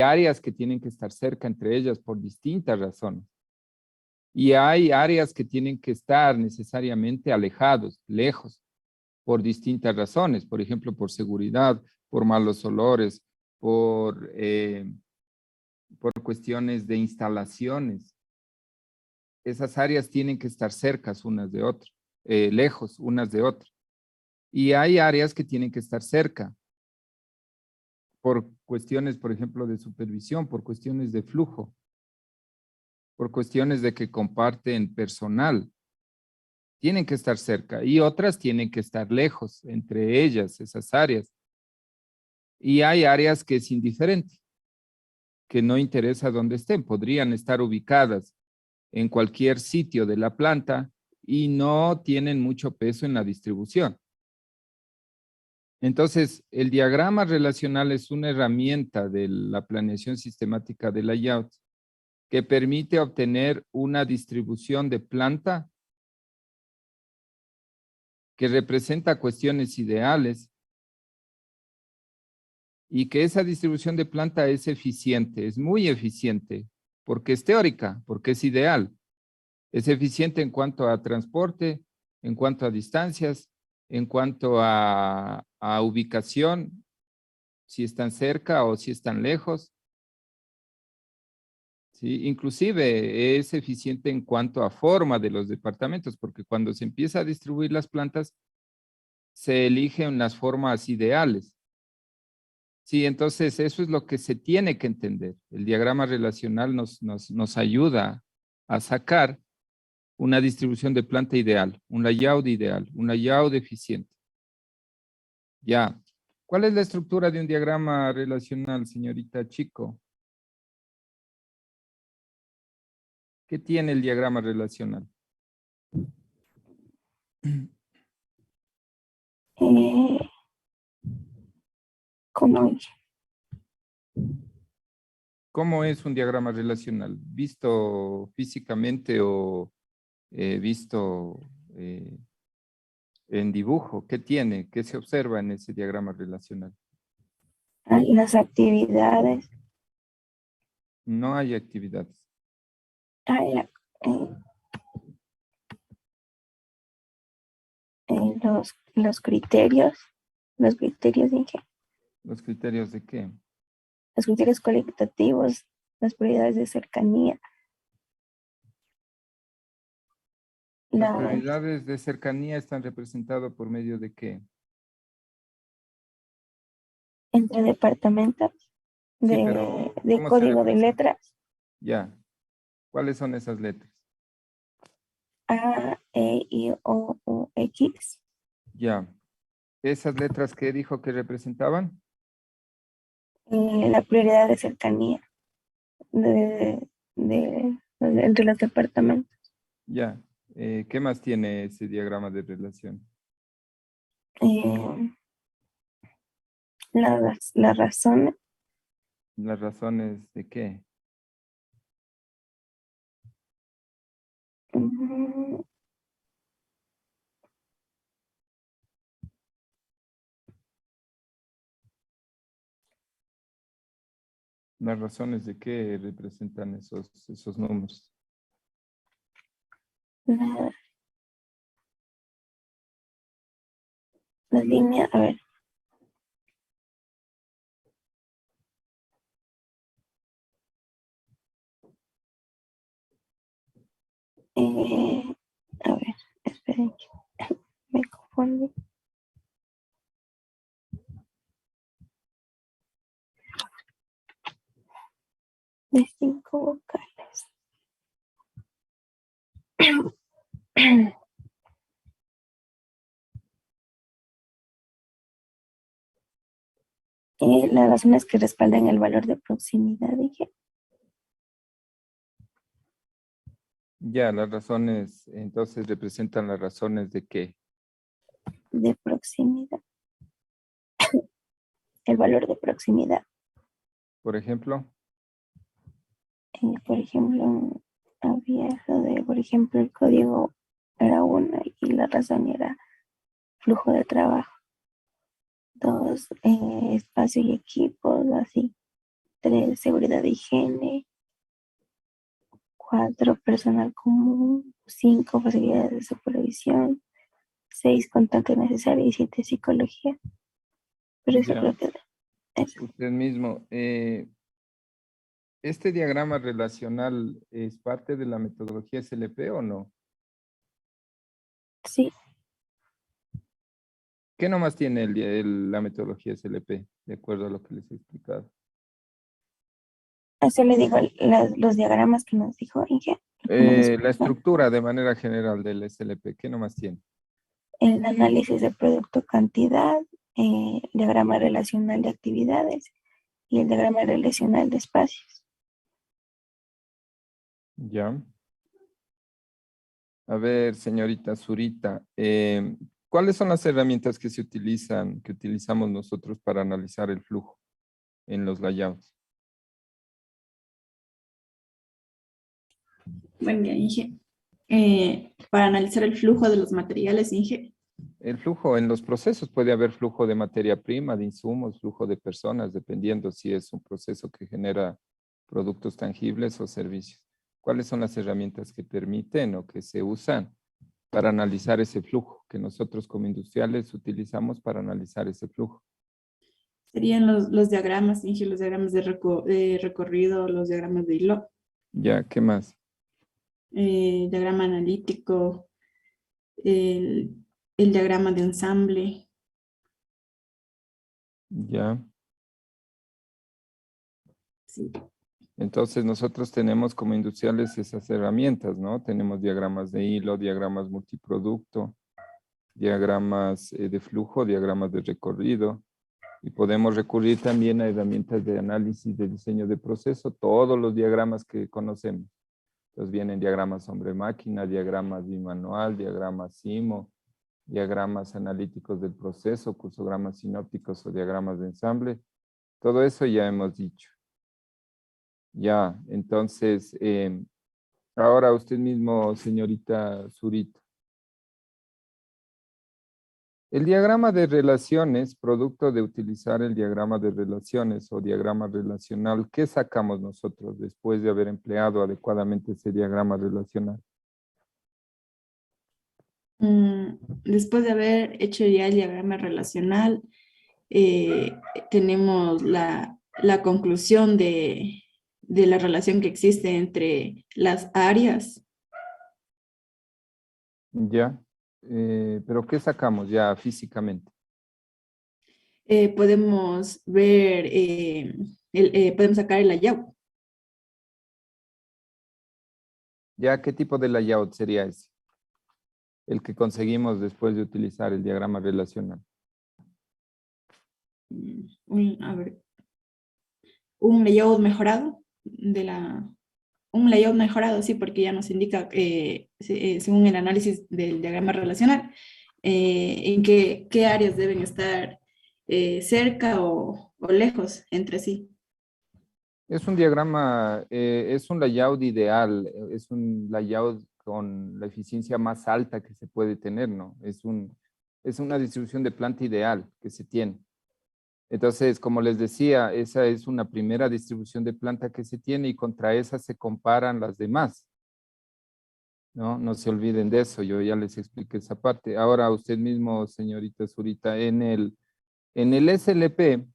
áreas que tienen que estar cerca entre ellas por distintas razones. Y hay áreas que tienen que estar necesariamente alejados, lejos, por distintas razones. Por ejemplo, por seguridad, por malos olores, por cuestiones de instalaciones. Esas áreas tienen que estar cercas unas de otras, lejos unas de otras. Y hay áreas que tienen que estar cerca por cuestiones, por ejemplo, de supervisión, por cuestiones de flujo, por cuestiones de que comparten personal. Tienen que estar cerca y otras tienen que estar lejos, entre ellas, esas áreas. Y hay áreas que es indiferente, que no interesa dónde estén, podrían estar ubicadas en cualquier sitio de la planta y no tienen mucho peso en la distribución. Entonces, el diagrama relacional es una herramienta de la planeación sistemática de layout que permite obtener una distribución de planta que representa cuestiones ideales y que esa distribución de planta es eficiente, es muy eficiente, porque es teórica, porque es ideal. Es eficiente en cuanto a transporte, en cuanto a distancias, en cuanto a ubicación, si están cerca o si están lejos. ¿Sí? Inclusive es eficiente en cuanto a forma de los departamentos, porque cuando se empieza a distribuir las plantas, se eligen las formas ideales. Sí, entonces eso es lo que se tiene que entender. El diagrama relacional nos ayuda a sacar una distribución de planta ideal, un layout eficiente. Ya. ¿Cuál es la estructura de un diagrama relacional, señorita Chico? ¿Qué tiene el diagrama relacional? ¿Cómo es? ¿Cómo es un diagrama relacional? ¿Visto físicamente o visto en dibujo? ¿Qué tiene? ¿Qué se observa en ese diagrama relacional? Las actividades, No hay actividades. hay, los criterios, ¿de qué? ¿Los criterios de qué? Los criterios cualitativos, las prioridades de cercanía, Las las prioridades de cercanía están representadas por medio de qué? entre departamentos Sí, pero de ¿cómo se código de representa? letras, Ya. ¿Cuáles son esas letras? A, E, I, O, U, X, Ya. ¿Esas letras qué dijo que representaban? la prioridad de cercanía entre los departamentos. Ya. ¿Qué más tiene ese diagrama de relación? Eh, las razones, ¿Las razones de qué? mm, ¿Las razones de qué representan esos números? la, la línea, a ver, eh, a ver, esperen, me confundí. De 5 vocales. Las razones que respaldan el valor de proximidad, dije, Ya, las razones, entonces representan las razones de qué. de proximidad, el valor de proximidad. Por ejemplo, Por ejemplo, había lo de, por ejemplo, el código era una y la razón era flujo de trabajo. Dos, espacio y equipos, así. 3, seguridad de higiene. 4, personal común. 5, facilidades de supervisión. 6, contacto necesario. Y 7, psicología. Pero eso Ya, creo que eso. usted mismo. ¿Este diagrama relacional es parte de la metodología SLP o no? Sí, ¿Qué nomás tiene la metodología SLP, de acuerdo a lo que les he explicado? eso le digo los diagramas que nos dijo Inge. La estructura de manera general del SLP, ¿qué nomás tiene? El análisis de producto cantidad, diagrama relacional de actividades y el diagrama relacional de espacios. Ya. A ver, señorita Zurita, ¿cuáles son las herramientas que se utilizan, que utilizamos nosotros para analizar el flujo en los layouts? Buen día, Inge. Para analizar el flujo de los materiales, Inge. El flujo en los procesos puede haber flujo de materia prima, de insumos, flujo de personas, dependiendo si es un proceso que genera productos tangibles o servicios. ¿Cuáles son las herramientas que permiten o que se usan para analizar ese flujo que nosotros como industriales utilizamos para analizar ese flujo? Serían los diagramas, Inge, los diagramas de recorrido, los diagramas de hilo, Ya, ¿qué más? diagrama analítico, el, el diagrama de ensamble. Ya. Sí. Entonces nosotros tenemos como industriales esas herramientas, ¿no? Tenemos diagramas de hilo, diagramas multiproducto, diagramas de flujo, diagramas de recorrido, y podemos recurrir también a herramientas de análisis de diseño de proceso, todos los diagramas que conocemos. Entonces vienen diagramas hombre-máquina, diagramas bimanual, diagramas SIMO, diagramas analíticos del proceso, cursogramas sinópticos o diagramas de ensamble. Todo eso ya hemos dicho. Ya, entonces, ahora usted mismo, señorita Zurita. El diagrama de relaciones, producto de utilizar el diagrama de relaciones o diagrama relacional, ¿qué sacamos nosotros después de haber empleado adecuadamente ese diagrama relacional? Después de haber hecho ya el diagrama relacional, tenemos la conclusión de la relación que existe entre las áreas. Ya, pero ¿qué sacamos ya físicamente? Podemos ver, podemos sacar el layout. Ya, ¿qué tipo de layout sería ese? El que conseguimos después de utilizar el diagrama relacional. A ver, un layout mejorado un layout mejorado, sí, porque ya nos indica, según el análisis del diagrama relacional, en qué áreas deben estar cerca o lejos entre sí. Es un diagrama, es un layout ideal, es un layout con la eficiencia más alta que se puede tener, ¿no? Es una distribución de planta ideal que se tiene. Entonces, como les decía, esa es una primera distribución de planta que se tiene y contra esa se comparan las demás, ¿no? No se olviden de eso, yo ya les expliqué esa parte. Ahora, usted mismo, señorita Zurita, en el SLP,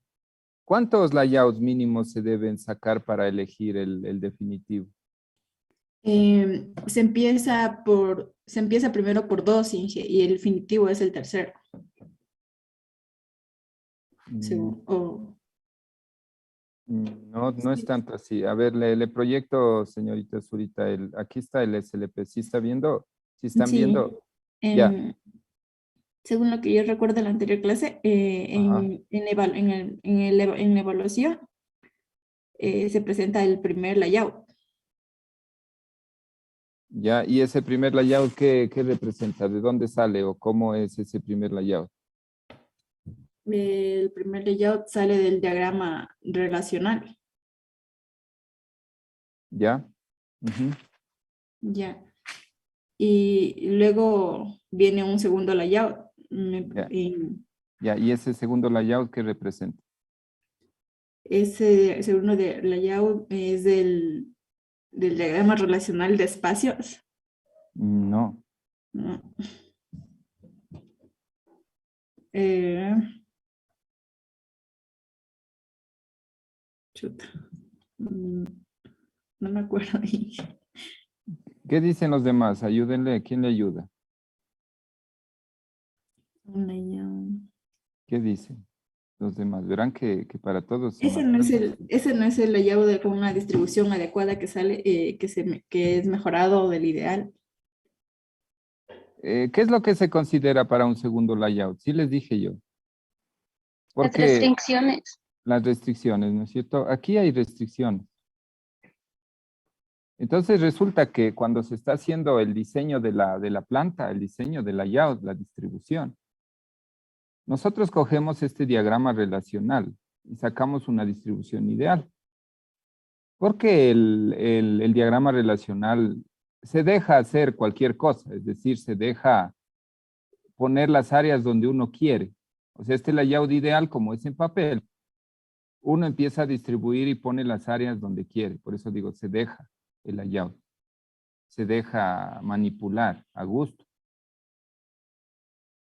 ¿cuántos layouts mínimos se deben sacar para elegir el definitivo? Se empieza primero por 2 y el definitivo es el tercero. No, no es tanto así. A ver, le proyecto, señorita Zurita, aquí está el SLP. ¿Sí está viendo? ¿Sí están Sí, viendo? Ya. según lo que yo recuerdo de la anterior clase, Ajá. en la evaluación se presenta el primer layout. Ya, y ese primer layout, ¿qué representa? ¿De dónde sale o cómo es ese primer layout? El primer layout sale del diagrama relacional. ¿Ya? Ujú. Ya. Y luego viene un segundo layout. Ya, ya, y ese segundo layout, ¿qué representa? Ese uno de layout es del diagrama relacional de espacios. No. No. Eh, chuta. No me acuerdo ahí. ¿Qué dicen los demás? Ayúdenle. ¿Quién le ayuda? Un layout. ¿Qué dicen los demás? Verán que para todos son Ese no es bastante. ese no es el layout con una distribución adecuada que sale, que es mejorado del ideal. ¿Qué es lo que se considera para un segundo layout? Sí les dije yo. Las Porque restricciones. las restricciones, ¿no es cierto? Aquí hay restricciones. Entonces resulta que cuando se está haciendo el diseño de la planta, el diseño del layout, la distribución, nosotros cogemos este diagrama relacional y sacamos una distribución ideal. Porque el diagrama relacional se deja hacer cualquier cosa, es decir, se deja poner las áreas donde uno quiere. O sea, este layout ideal, como es en papel, uno empieza a distribuir y pone las áreas donde quiere. Por eso digo, se deja el layout. Se deja manipular a gusto.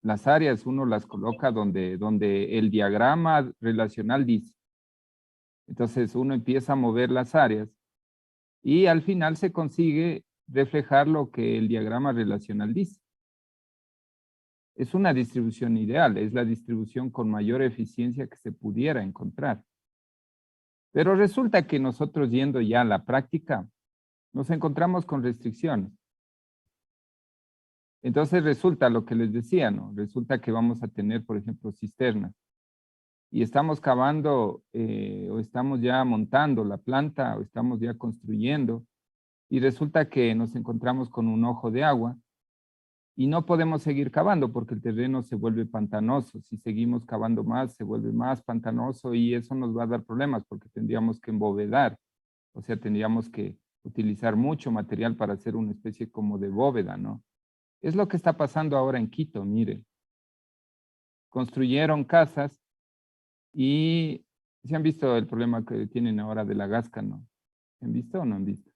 Las áreas uno las coloca donde el diagrama relacional dice. Entonces uno empieza a mover las áreas y al final se consigue reflejar lo que el diagrama relacional dice. Es una distribución ideal, es la distribución con mayor eficiencia que se pudiera encontrar. Pero resulta que nosotros yendo ya a la práctica, nos encontramos con restricciones. Entonces resulta lo que les decía, ¿no? Resulta que vamos a tener, por ejemplo, cisternas. Y estamos cavando o estamos ya montando la planta o estamos ya construyendo. Y resulta que nos encontramos con un ojo de agua y no podemos seguir cavando porque el terreno se vuelve pantanoso. Si seguimos cavando más, se vuelve más pantanoso y eso nos va a dar problemas porque tendríamos que embovedar. O sea, tendríamos que utilizar mucho material para hacer una especie como de bóveda, ¿no? Es lo que está pasando ahora en Quito, mire. Construyeron casas y se han visto el problema que tienen ahora de la gasca, ¿no? ¿Han visto o no han visto?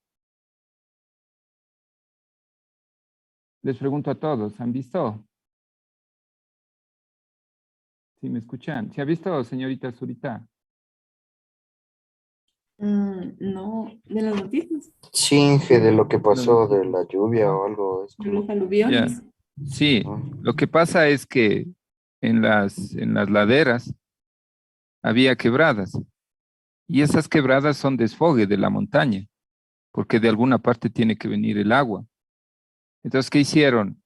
Les pregunto a todos, ¿han visto? ¿Sí me escuchan? ¿Se ha visto, señorita Zurita? No, de las noticias, Sí, Inge, de lo que Las pasó de noticias. la lluvia o algo, es de los como que... Ya. aluviones. Sí, Ah, lo que pasa es que en las laderas había quebradas y esas quebradas son desfogue de la montaña, porque de alguna parte tiene que venir el agua. Entonces, ¿qué hicieron?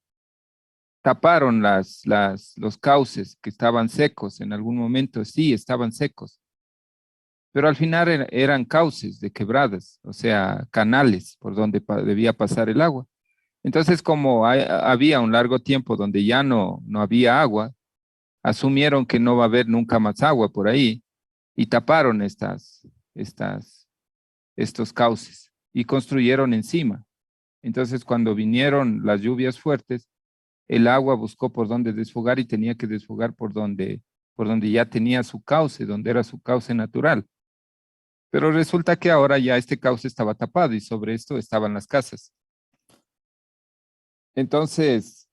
Taparon los cauces que estaban secos en algún momento, sí, estaban secos, pero al final eran cauces de quebradas, o sea, canales por donde debía pasar el agua. Entonces, como había un largo tiempo donde ya no había agua, asumieron que no va a haber nunca más agua por ahí y taparon estos cauces y construyeron encima. Entonces, cuando vinieron las lluvias fuertes, el agua buscó por dónde desfogar y tenía que desfogar por donde ya tenía su cauce, donde era su cauce natural. Pero resulta que ahora ya este cauce estaba tapado y sobre esto estaban las casas. Entonces,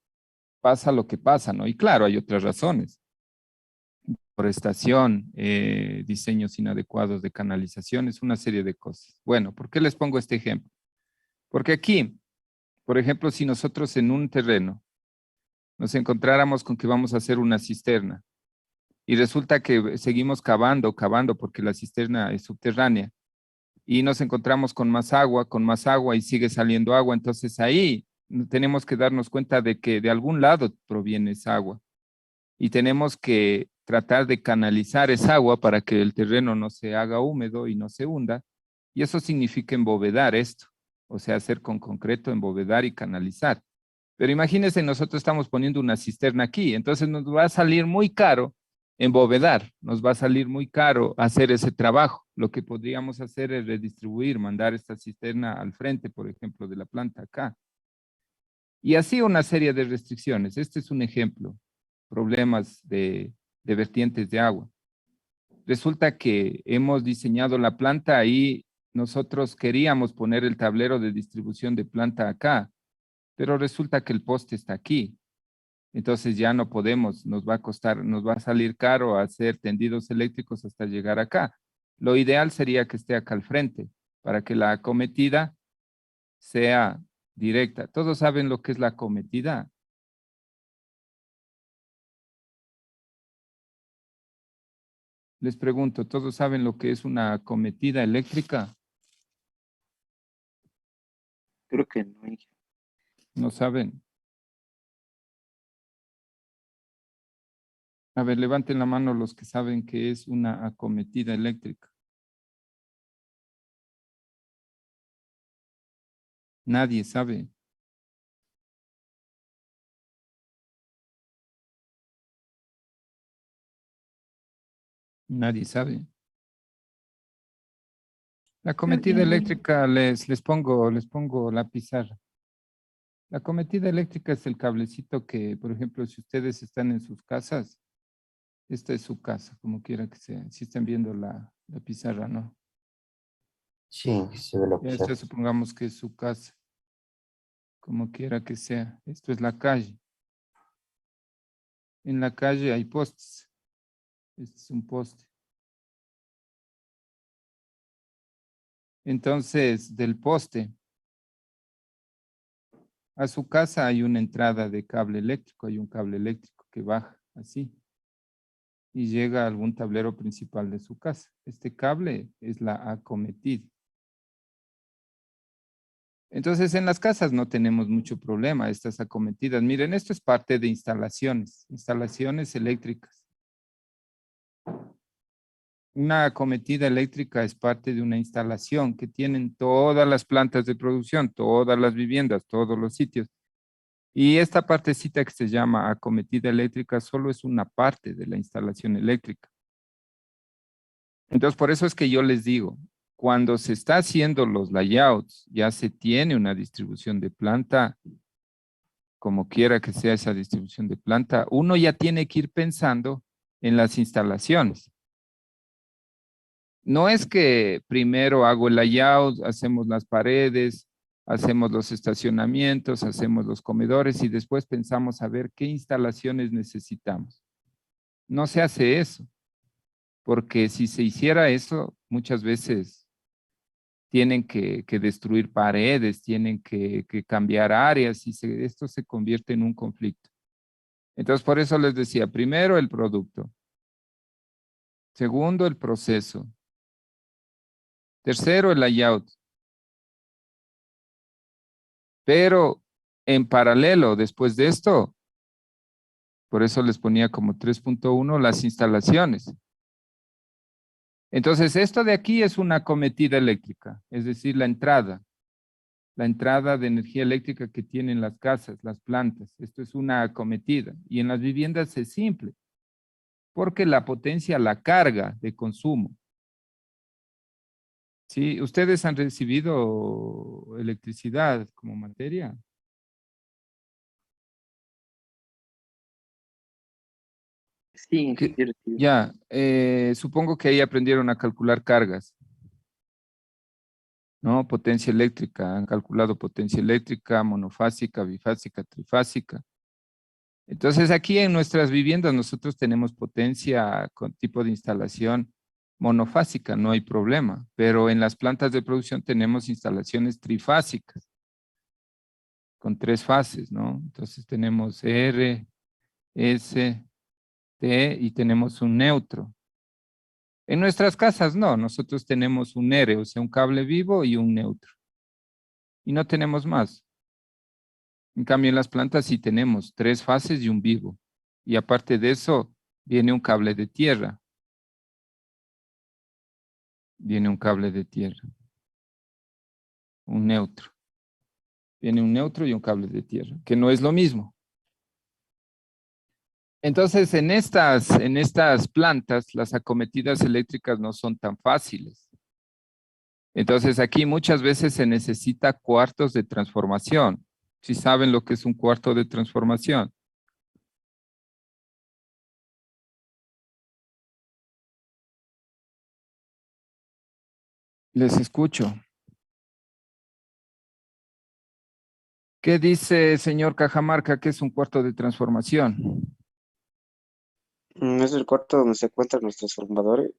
pasa lo que pasa, ¿no? Y claro, hay otras razones. Forestación, diseños inadecuados de canalizaciones, una serie de cosas. Bueno, ¿por qué les pongo este ejemplo? Porque aquí, por ejemplo, si nosotros en un terreno nos encontráramos con que vamos a hacer una cisterna y resulta que seguimos cavando porque la cisterna es subterránea y nos encontramos con más agua y sigue saliendo agua, entonces ahí tenemos que darnos cuenta de que de algún lado proviene esa agua y tenemos que tratar de canalizar esa agua para que el terreno no se haga húmedo y no se hunda. Y eso significa embovedar esto, o sea, hacer con concreto, embovedar y canalizar. Pero imagínense, nosotros estamos poniendo una cisterna aquí, entonces nos va a salir muy caro embovedar, nos va a salir muy caro hacer ese trabajo. Lo que podríamos hacer es redistribuir, mandar esta cisterna al frente, por ejemplo, de la planta acá. Y así una serie de restricciones. Este es un ejemplo, problemas de vertientes de agua. Resulta que hemos diseñado la planta ahí, nosotros queríamos poner el tablero de distribución de planta acá, pero resulta que el poste está aquí. Entonces ya no podemos, nos va a costar, nos va a salir caro hacer tendidos eléctricos hasta llegar acá. Lo ideal sería que esté acá al frente, para que la acometida sea directa. ¿Todos saben lo que es la acometida? Les pregunto, ¿todos saben lo que es una acometida eléctrica? Creo que no, Inge. ¿No saben? A ver, levanten la mano los que saben qué es una acometida eléctrica. Nadie sabe. Nadie sabe. La acometida eléctrica, les pongo la pizarra. La acometida eléctrica es el cablecito que, por ejemplo, si ustedes están en sus casas, esta es su casa, como quiera que sea. Si están viendo la pizarra, ¿no? Sí, se ve la Ya pizarra. esta supongamos que es su casa, como quiera que sea. Esto es la calle. En la calle hay postes. Este es un poste. Entonces, del poste a su casa hay una entrada de cable eléctrico, hay un cable eléctrico que baja así y llega a algún tablero principal de su casa. Este cable es la acometida. Entonces, en las casas no tenemos mucho problema, estas acometidas. Miren, esto es parte de instalaciones eléctricas. Una acometida eléctrica es parte de una instalación que tienen todas las plantas de producción, todas las viviendas, todos los sitios. Y esta partecita que se llama acometida eléctrica solo es una parte de la instalación eléctrica. Entonces, por eso es que yo les digo, cuando se está haciendo los layouts, ya se tiene una distribución de planta, como quiera que sea esa distribución de planta, uno ya tiene que ir pensando en las instalaciones. No es que primero hago el layout, hacemos las paredes, hacemos los estacionamientos, hacemos los comedores y después pensamos a ver qué instalaciones necesitamos. No se hace eso, porque si se hiciera eso, muchas veces tienen que destruir paredes, tienen que cambiar áreas y esto se convierte en un conflicto. Entonces, por eso les decía, primero el producto, segundo el proceso, tercero el layout, pero en paralelo, después de esto, por eso les ponía como 3.1 las instalaciones. Entonces, esto de aquí es una acometida eléctrica, es decir, la entrada de energía eléctrica que tienen las casas, las plantas. Esto es una acometida. Y en las viviendas es simple, porque la potencia la carga de consumo. ¿Sí? ¿Ustedes han recibido electricidad como materia? Sí, Inge, Que- sí recibo. Ya, supongo que ahí aprendieron a calcular cargas, ¿no? Potencia eléctrica, han calculado potencia eléctrica, monofásica, bifásica, trifásica. Entonces aquí en nuestras viviendas nosotros tenemos potencia con tipo de instalación monofásica, no hay problema, pero en las plantas de producción tenemos instalaciones trifásicas con 3 fases, ¿no? Entonces tenemos R, S, T y tenemos un neutro. En nuestras casas no, nosotros tenemos un R, o sea, un cable vivo y un neutro. Y no tenemos más. En cambio, en las plantas sí tenemos 3 fases y un vivo. Y aparte de eso, viene un cable de tierra. Viene un cable de tierra. Un neutro. Viene un neutro y un cable de tierra, que no es lo mismo. Entonces, en estas plantas, las acometidas eléctricas no son tan fáciles. Entonces, aquí muchas veces se necesita cuartos de transformación. Si saben lo que es un cuarto de transformación. Les escucho. ¿Qué dice señor Cajamarca que es un cuarto de transformación? Es el cuarto donde se encuentran los transformadores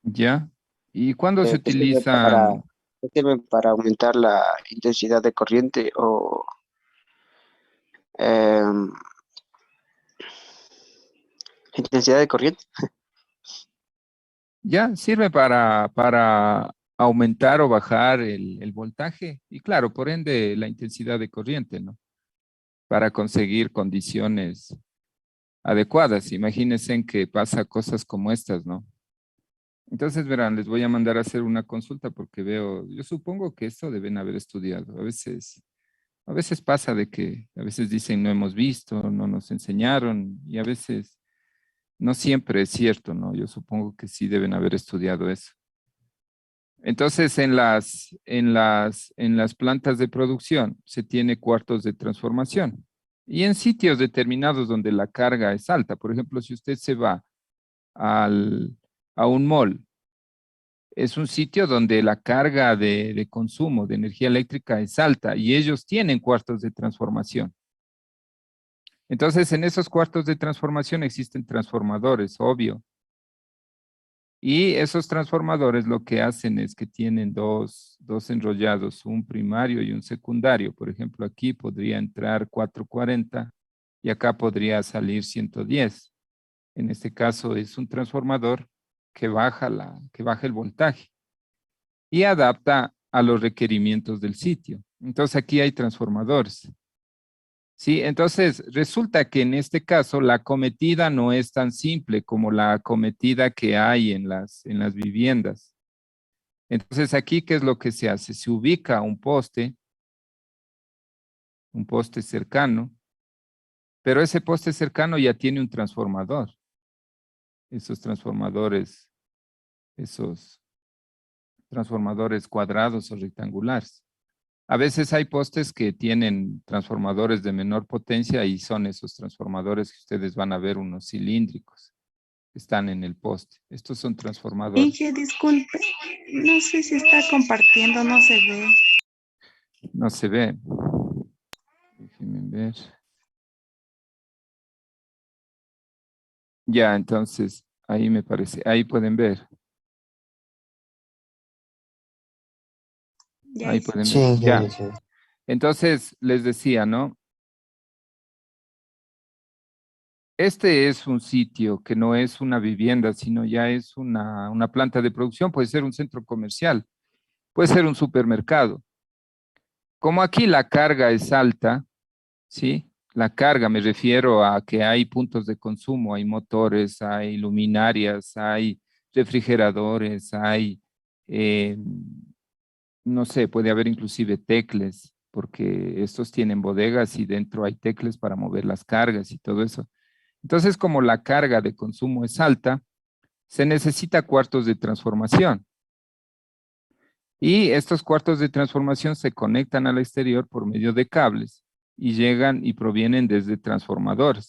¿Ya? ¿Y cuándo se que sirven para, utilizan? que sirven para aumentar la intensidad de corriente o em, intensidad de corriente. Ya, sirve para aumentar o bajar el voltaje y claro, por ende la intensidad de corriente, ¿no? Para conseguir condiciones adecuadas. Imagínense en que pasa cosas como estas, ¿no? Entonces, verán, les voy a mandar a hacer una consulta porque veo, yo supongo que esto deben haber estudiado. A veces pasa de que a veces dicen no hemos visto, no nos enseñaron y a veces no siempre es cierto, ¿no? Yo supongo que sí deben haber estudiado eso. Entonces, en las plantas de producción se tiene cuartos de transformación y en sitios determinados donde la carga es alta. Por ejemplo, si usted se va al, a un mall, es un sitio donde la carga de consumo de energía eléctrica es alta y ellos tienen cuartos de transformación. Entonces, en esos cuartos de transformación existen transformadores, obvio. Y esos transformadores lo que hacen es que tienen dos enrollados, un primario y un secundario. Por ejemplo, aquí podría entrar 440 y acá podría salir 110. En este caso es un transformador que baja el voltaje y adapta a los requerimientos del sitio. Entonces aquí hay transformadores. Sí, entonces resulta que en este caso la acometida no es tan simple como la acometida que hay en las viviendas. Entonces aquí, ¿qué es lo que se hace? Se ubica un poste cercano, pero ese poste cercano ya tiene un transformador. Esos transformadores, esos transformadores cuadrados o rectangulares. A veces hay postes que tienen transformadores de menor potencia y son esos transformadores que ustedes van a ver unos cilíndricos que están en el poste. Estos son transformadores. Inge, disculpe, no sé si está compartiendo, no se ve. No se ve. Déjenme ver. Ya, entonces, ahí me parece. Ahí pueden ver. Ya Ahí hice. pueden ver. Sí, ya, Ya. ya, sí. Entonces, les decía, ¿no? Este es un sitio que no es una vivienda, sino ya es una planta de producción. Puede ser un centro comercial, puede ser un supermercado. Como aquí la carga es alta, ¿sí? La carga me refiero a que hay puntos de consumo, hay motores, hay luminarias, hay refrigeradores, hay, eh, no sé, puede haber inclusive tecles, porque estos tienen bodegas y dentro hay tecles para mover las cargas y todo eso. Entonces, como la carga de consumo es alta, se necesita cuartos de transformación. Y estos cuartos de transformación se conectan al exterior por medio de cables y llegan y provienen desde transformadores.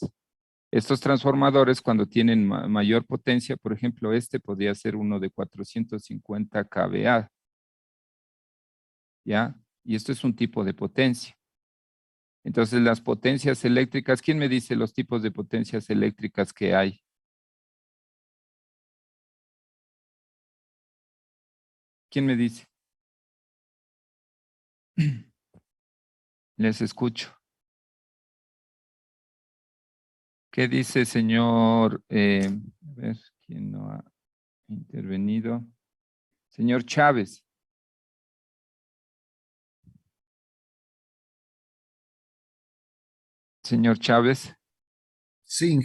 Estos transformadores, cuando tienen mayor potencia, por ejemplo, este podría ser uno de 450 kVA, ¿ya? Y esto es un tipo de potencia. Entonces, las potencias eléctricas, ¿quién me dice los tipos de potencias eléctricas que hay? ¿Quién me dice? Les escucho. ¿Qué dice, señor? A ver, ¿quién no ha intervenido? Señor Chávez. Señor Chávez. Sí,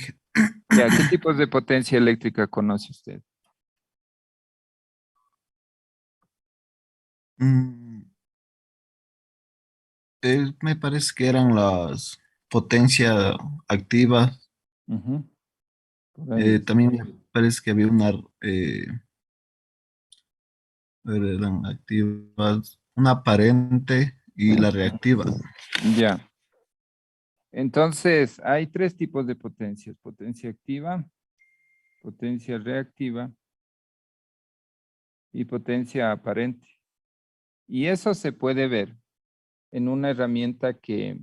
Ya, ¿qué tipos de potencia eléctrica conoce usted? mm, me parece que eran las potencia activas. Ujú, por ahí es. También me parece que había una, eran activas, una aparente y la reactiva. Ya. Entonces, hay tres tipos de potencias. Potencia activa, potencia reactiva y potencia aparente. Y eso se puede ver en una herramienta que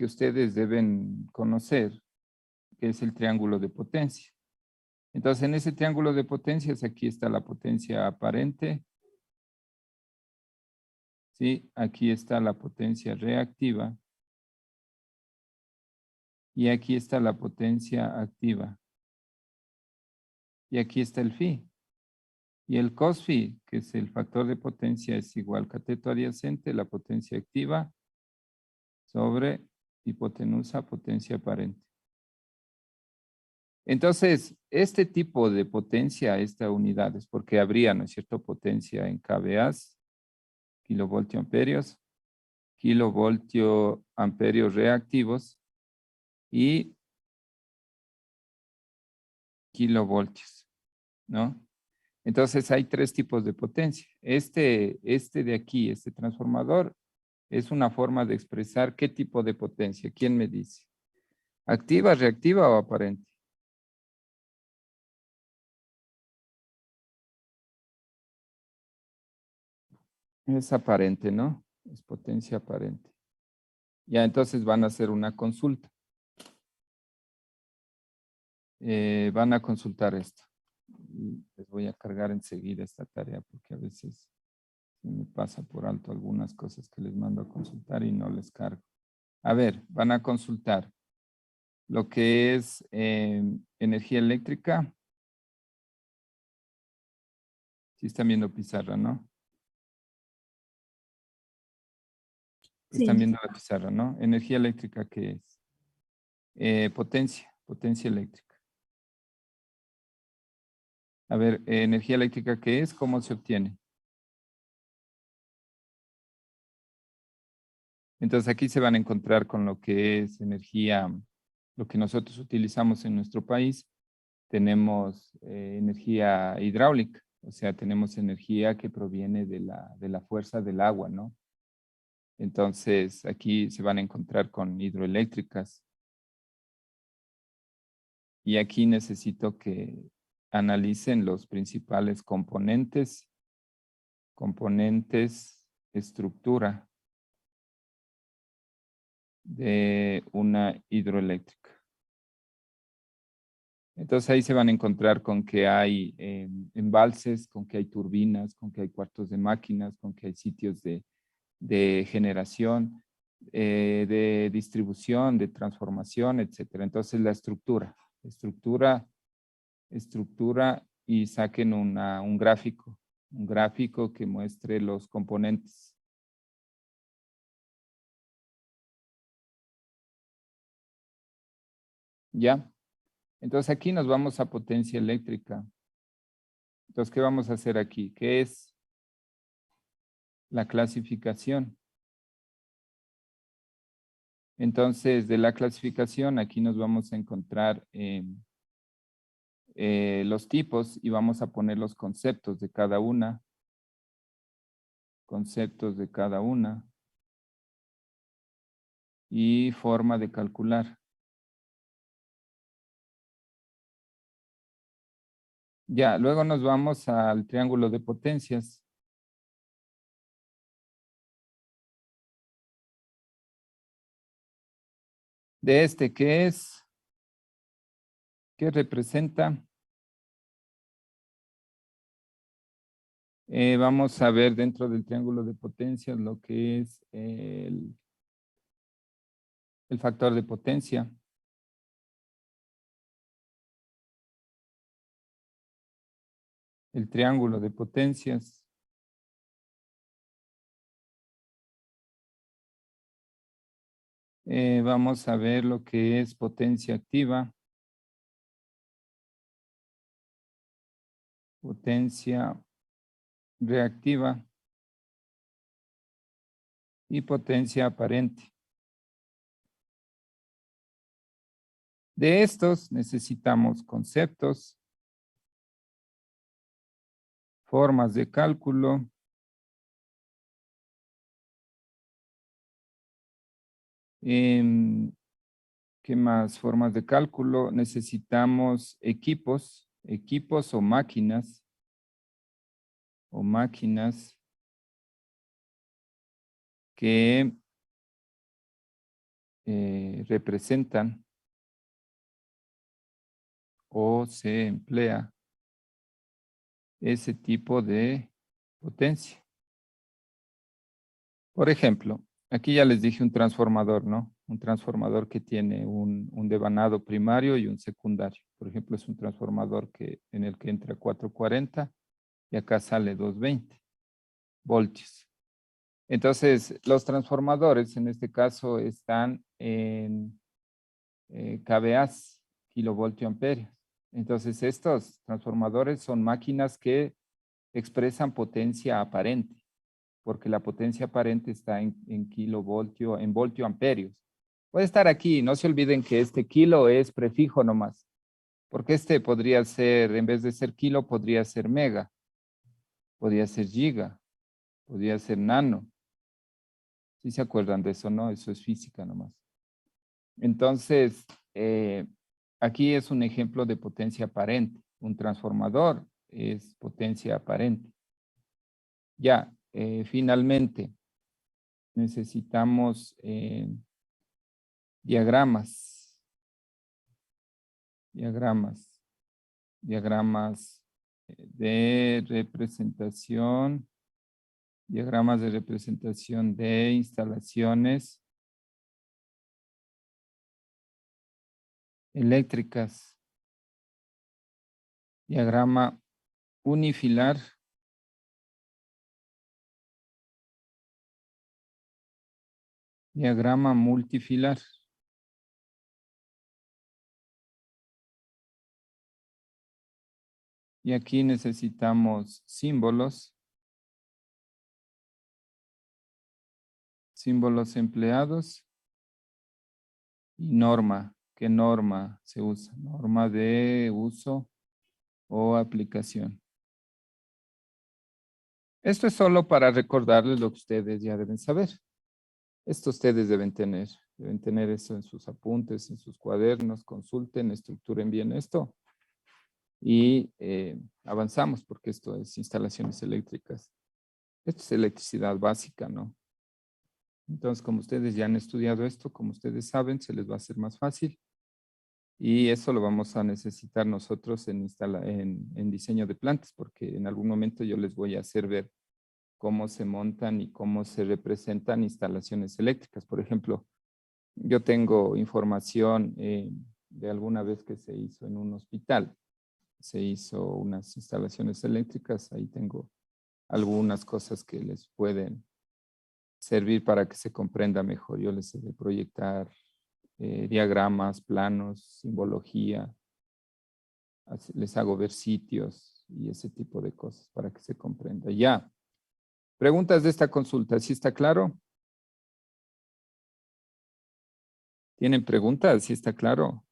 ustedes deben conocer, que es el triángulo de potencia. Entonces, en ese triángulo de potencias, aquí está la potencia aparente. ¿Sí? Aquí está la potencia reactiva. Y aquí está la potencia activa. Y aquí está el phi. Y el cos phi, que es el factor de potencia, es igual cateto adyacente, la potencia activa, sobre hipotenusa potencia aparente. Entonces, este tipo de potencia, esta unidad, es porque habría, ¿no es cierto?, potencia en kVAs, kilovoltio amperios, kilovoltio amperios reactivos y kilovoltios, ¿no? Entonces, hay tres tipos de potencia. Este de aquí, este transformador, es una forma de expresar qué tipo de potencia. ¿Quién me dice? ¿Activa, reactiva o aparente? Es aparente, ¿no? Es potencia aparente. Ya, entonces van a hacer una consulta. Van a consultar esto. Y les voy a cargar enseguida esta tarea porque a veces se me pasa por alto algunas cosas que les mando a consultar y no les cargo. A ver, van a consultar lo que es energía eléctrica. Sí están viendo pizarra, ¿no? Están Sí. viendo la pizarra, ¿no? Energía eléctrica, ¿qué es? Potencia eléctrica. A ver, energía eléctrica, ¿qué es? ¿Cómo se obtiene? Entonces aquí se van a encontrar con lo que es energía, lo que nosotros utilizamos en nuestro país. Tenemos energía hidráulica, o sea, tenemos energía que proviene de la fuerza del agua, ¿no? Entonces aquí se van a encontrar con hidroeléctricas. Y aquí necesito que analicen los principales componentes, estructura de una hidroeléctrica. Entonces ahí se van a encontrar con que hay embalses, con que hay turbinas, con que hay cuartos de máquinas, con que hay sitios de generación, de distribución, de transformación, etcétera. Entonces la estructura y saquen un gráfico que muestre los componentes. ¿Ya? Entonces aquí nos vamos a potencia eléctrica. Entonces, ¿qué vamos a hacer aquí? ¿Qué es la clasificación? Entonces, de la clasificación, aquí nos vamos a encontrar los tipos y vamos a poner los conceptos de cada una. Conceptos de cada una. Y forma de calcular. Ya, luego nos vamos al triángulo de potencias. De este, ¿qué es? ¿Qué representa? Vamos a ver dentro del triángulo de potencias lo que es el factor de potencia. El triángulo de potencias. Vamos a ver lo que es potencia activa. Potencia reactiva. Y potencia aparente. De estos necesitamos conceptos, formas de cálculo, ¿qué más? Formas de cálculo. Necesitamos equipos o máquinas. o máquinas que representan o se emplea ese tipo de potencia. Por ejemplo, aquí ya les dije un transformador, ¿no? Un transformador que tiene un devanado primario y un secundario. Por ejemplo, es un transformador en el que entra 440 y acá sale 220 voltios. Entonces, los transformadores en este caso están en kVAs, kilovoltio amperios. Entonces, estos transformadores son máquinas que expresan potencia aparente, porque la potencia aparente está en kilovoltio, en voltio amperios. Puede estar aquí, no se olviden que este kilo es prefijo nomás, porque este podría ser, en vez de ser kilo, podría ser mega, podría ser giga, podría ser nano. ¿Sí se acuerdan de eso, no? Eso es física nomás. Entonces, aquí es un ejemplo de potencia aparente. Un transformador es potencia aparente. Ya, finalmente, necesitamos diagramas de representación, diagramas de representación de instalaciones eléctricas, diagrama unifilar, diagrama multifilar. Y aquí necesitamos símbolos, símbolos empleados y norma. ¿Qué norma se usa? Norma de uso o aplicación. Esto es solo para recordarles lo que ustedes ya deben saber. Esto ustedes deben tener eso en sus apuntes, en sus cuadernos, consulten, estructuren bien esto y avanzamos porque esto es instalaciones eléctricas. Esto es electricidad básica, ¿no? Entonces, como ustedes ya han estudiado esto, como ustedes saben, se les va a hacer más fácil y eso lo vamos a necesitar nosotros en diseño de plantas porque en algún momento yo les voy a hacer ver cómo se montan y cómo se representan instalaciones eléctricas. Por ejemplo, yo tengo información de alguna vez que se hizo en un hospital. Se hizo unas instalaciones eléctricas. Ahí tengo algunas cosas que les pueden servir para que se comprenda mejor. Yo les he de proyectar diagramas, planos, simbología. Les hago ver sitios y ese tipo de cosas para que se comprenda. Ya. Preguntas de esta consulta, ¿sí está claro? ¿Tienen preguntas? ¿Sí está claro?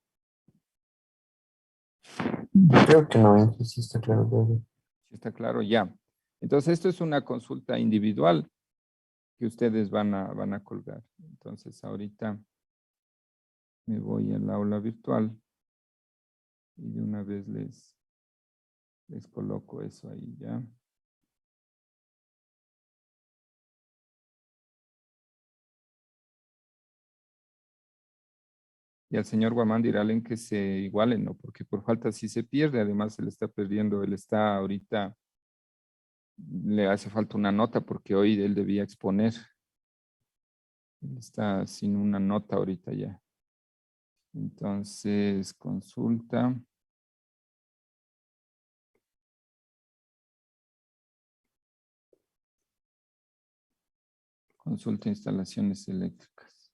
Creo que no, sí está claro. ¿Sí está claro? Ya. Entonces, esto es una consulta individual que ustedes van a colgar. Entonces, ahorita me voy al aula virtual y de una vez les coloco eso ahí ya. Y al señor Guamán dirán que se igualen, ¿no? Porque por falta sí se pierde, además se le está perdiendo, él está ahorita, le hace falta una nota porque hoy él debía exponer. Él está sin una nota ahorita ya. Entonces, consulta. Consulta instalaciones eléctricas.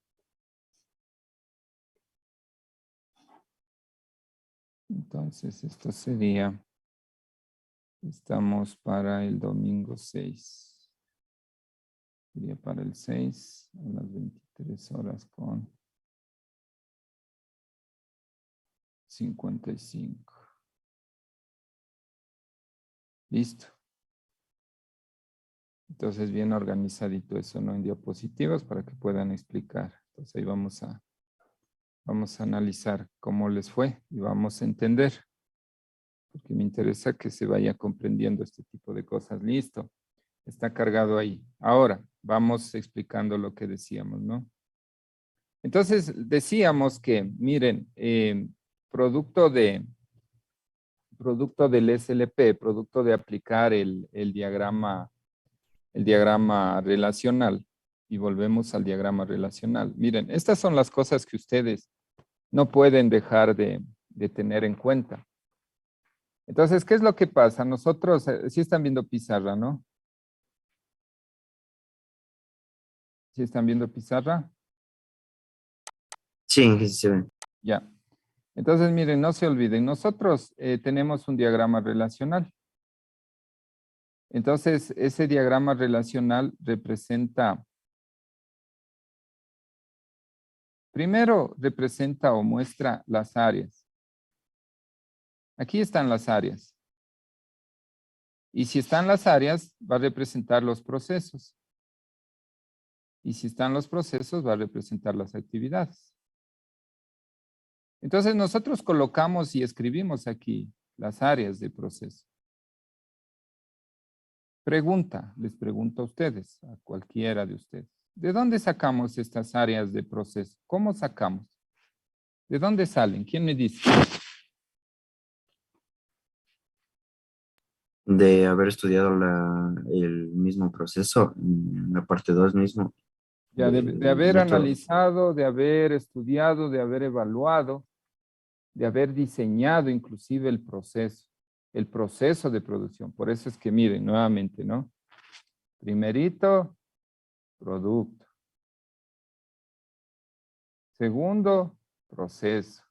Entonces, esto sería, estamos para el domingo 6. Sería para el 6 a las 23 horas con 55. Listo. Entonces, bien organizadito eso, ¿no? En diapositivas para que puedan explicar. Entonces, ahí vamos a analizar cómo les fue y vamos a entender. porque me interesa que se vaya comprendiendo este tipo de cosas. Listo, está cargado ahí. Ahora, vamos explicando lo que decíamos, ¿no? Entonces, decíamos que, miren, producto del SLP, producto de aplicar el diagrama relacional, y volvemos al diagrama relacional. Miren, estas son las cosas que ustedes no pueden dejar de tener en cuenta. Entonces, ¿qué es lo que pasa? Nosotros, sí están viendo pizarra, ¿no? ¿Sí están viendo pizarra? Sí, sí se ve. Ya. Entonces, miren, no se olviden, nosotros tenemos un diagrama relacional. Entonces, ese diagrama relacional representa, primero representa o muestra las áreas. Aquí están las áreas. Y si están las áreas, va a representar los procesos. Y si están los procesos, va a representar las actividades. Entonces, nosotros colocamos y escribimos aquí las áreas de proceso. Pregunta, les pregunto a ustedes, a cualquiera de ustedes. ¿De dónde sacamos estas áreas de proceso? ¿Cómo sacamos? ¿De dónde salen? ¿Quién me dice? De haber estudiado el mismo proceso, en la parte 2 mismo, Ya de del haber método. analizado, de haber estudiado, de haber evaluado, de haber diseñado inclusive el proceso de producción. Por eso es que miren nuevamente, ¿no? Primerito, producto. Segundo, proceso.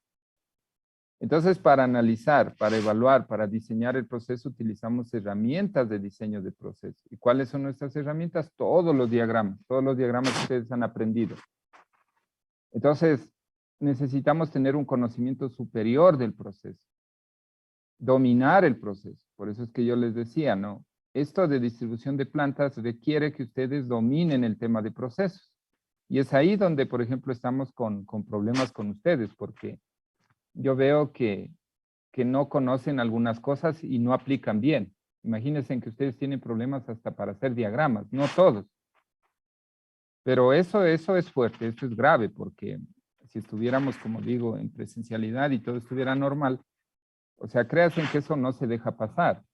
Entonces, para analizar, para evaluar, para diseñar el proceso, utilizamos herramientas de diseño de proceso. ¿Y cuáles son nuestras herramientas? Todos los diagramas que ustedes han aprendido. Entonces, necesitamos tener un conocimiento superior del proceso, dominar el proceso. Por eso es que yo les decía, ¿no? Esto de distribución de plantas requiere que ustedes dominen el tema de procesos. Y es ahí donde, por ejemplo, estamos con problemas con ustedes, porque yo veo que no conocen algunas cosas y no aplican bien. Imagínense que ustedes tienen problemas hasta para hacer diagramas, no todos. Pero eso es fuerte, eso es grave, porque si estuviéramos, como digo, en presencialidad y todo estuviera normal, o sea, créanse que eso no se deja pasar,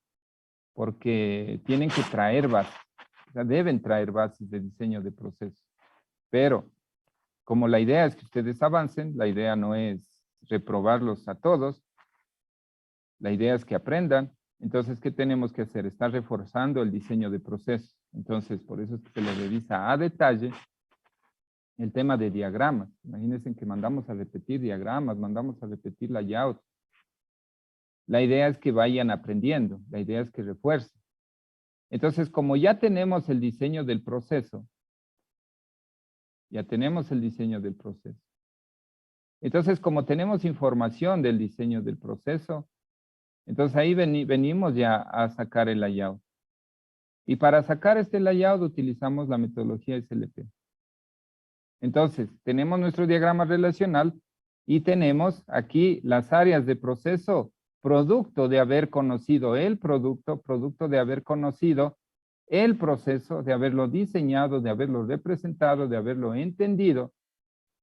porque tienen que traer bases, o sea, deben traer bases de diseño de procesos. Pero como la idea es que ustedes avancen, la idea no es reprobarlos a todos, la idea es que aprendan. Entonces, ¿qué tenemos que hacer? Estar reforzando el diseño de procesos. Entonces, por eso es que se le revisa a detalle el tema de diagramas. Imagínense que mandamos a repetir diagramas, mandamos a repetir layout. La idea es que vayan aprendiendo, la idea es que refuercen. Entonces, como ya tenemos el diseño del proceso, Entonces, como tenemos información del diseño del proceso, entonces ahí venimos ya a sacar el layout. Y para sacar este layout utilizamos la metodología SLP. Entonces, tenemos nuestro diagrama relacional y tenemos aquí las áreas de proceso, producto de haber conocido el producto, producto de haber conocido el proceso, de haberlo diseñado, de haberlo representado, de haberlo entendido.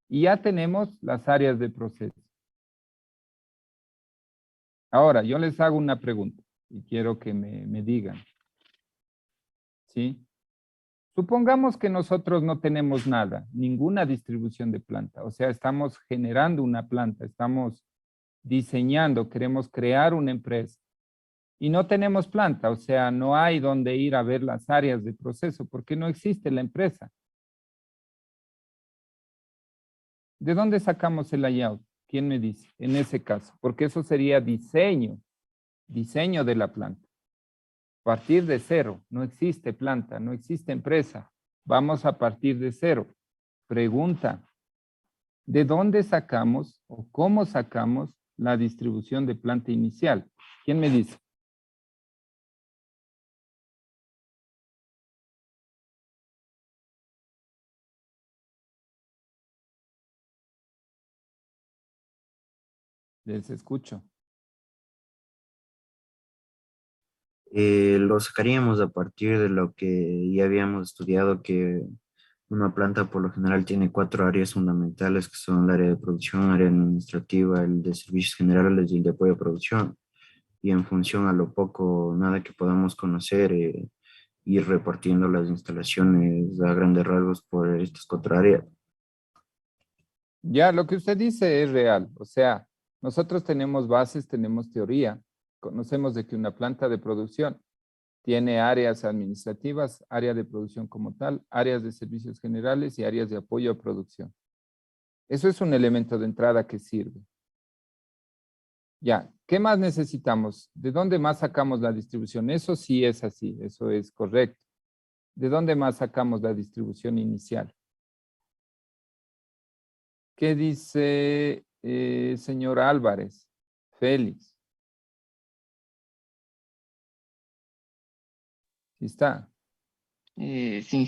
Y ya tenemos las áreas de proceso. Ahora, yo les hago una pregunta y quiero que me digan. ¿Sí? Supongamos que nosotros no tenemos nada, ninguna distribución de planta. O sea, estamos generando una planta, estamos diseñando, queremos crear una empresa. Y no tenemos planta, o sea, no hay donde ir a ver las áreas de proceso porque no existe la empresa. ¿De dónde sacamos el layout? ¿Quién me dice? En ese caso, porque eso sería diseño de la planta. Partir de cero, no existe planta, no existe empresa. Vamos a partir de cero. Pregunta, ¿de dónde sacamos o cómo sacamos la distribución de planta inicial? ¿Quién me dice? Les escucho. Lo sacaríamos a partir de lo que ya habíamos estudiado, que una planta por lo general tiene 4 áreas fundamentales, que son el área de producción, área administrativa, el de servicios generales y el de apoyo a producción. Y en función a lo poco, nada que podamos conocer, ir repartiendo las instalaciones a grandes rasgos por estas 4 áreas. Ya, lo que usted dice es real. O sea, nosotros tenemos bases, tenemos teoría. Conocemos de que una planta de producción tiene áreas administrativas, área de producción como tal, áreas de servicios generales y áreas de apoyo a producción. Eso es un elemento de entrada que sirve. Ya, ¿qué más necesitamos? ¿De dónde más sacamos la distribución? Eso sí es así, eso es correcto. ¿De dónde más sacamos la distribución inicial? ¿Qué dice señor Álvarez? Félix. ¿Sí está? Sí,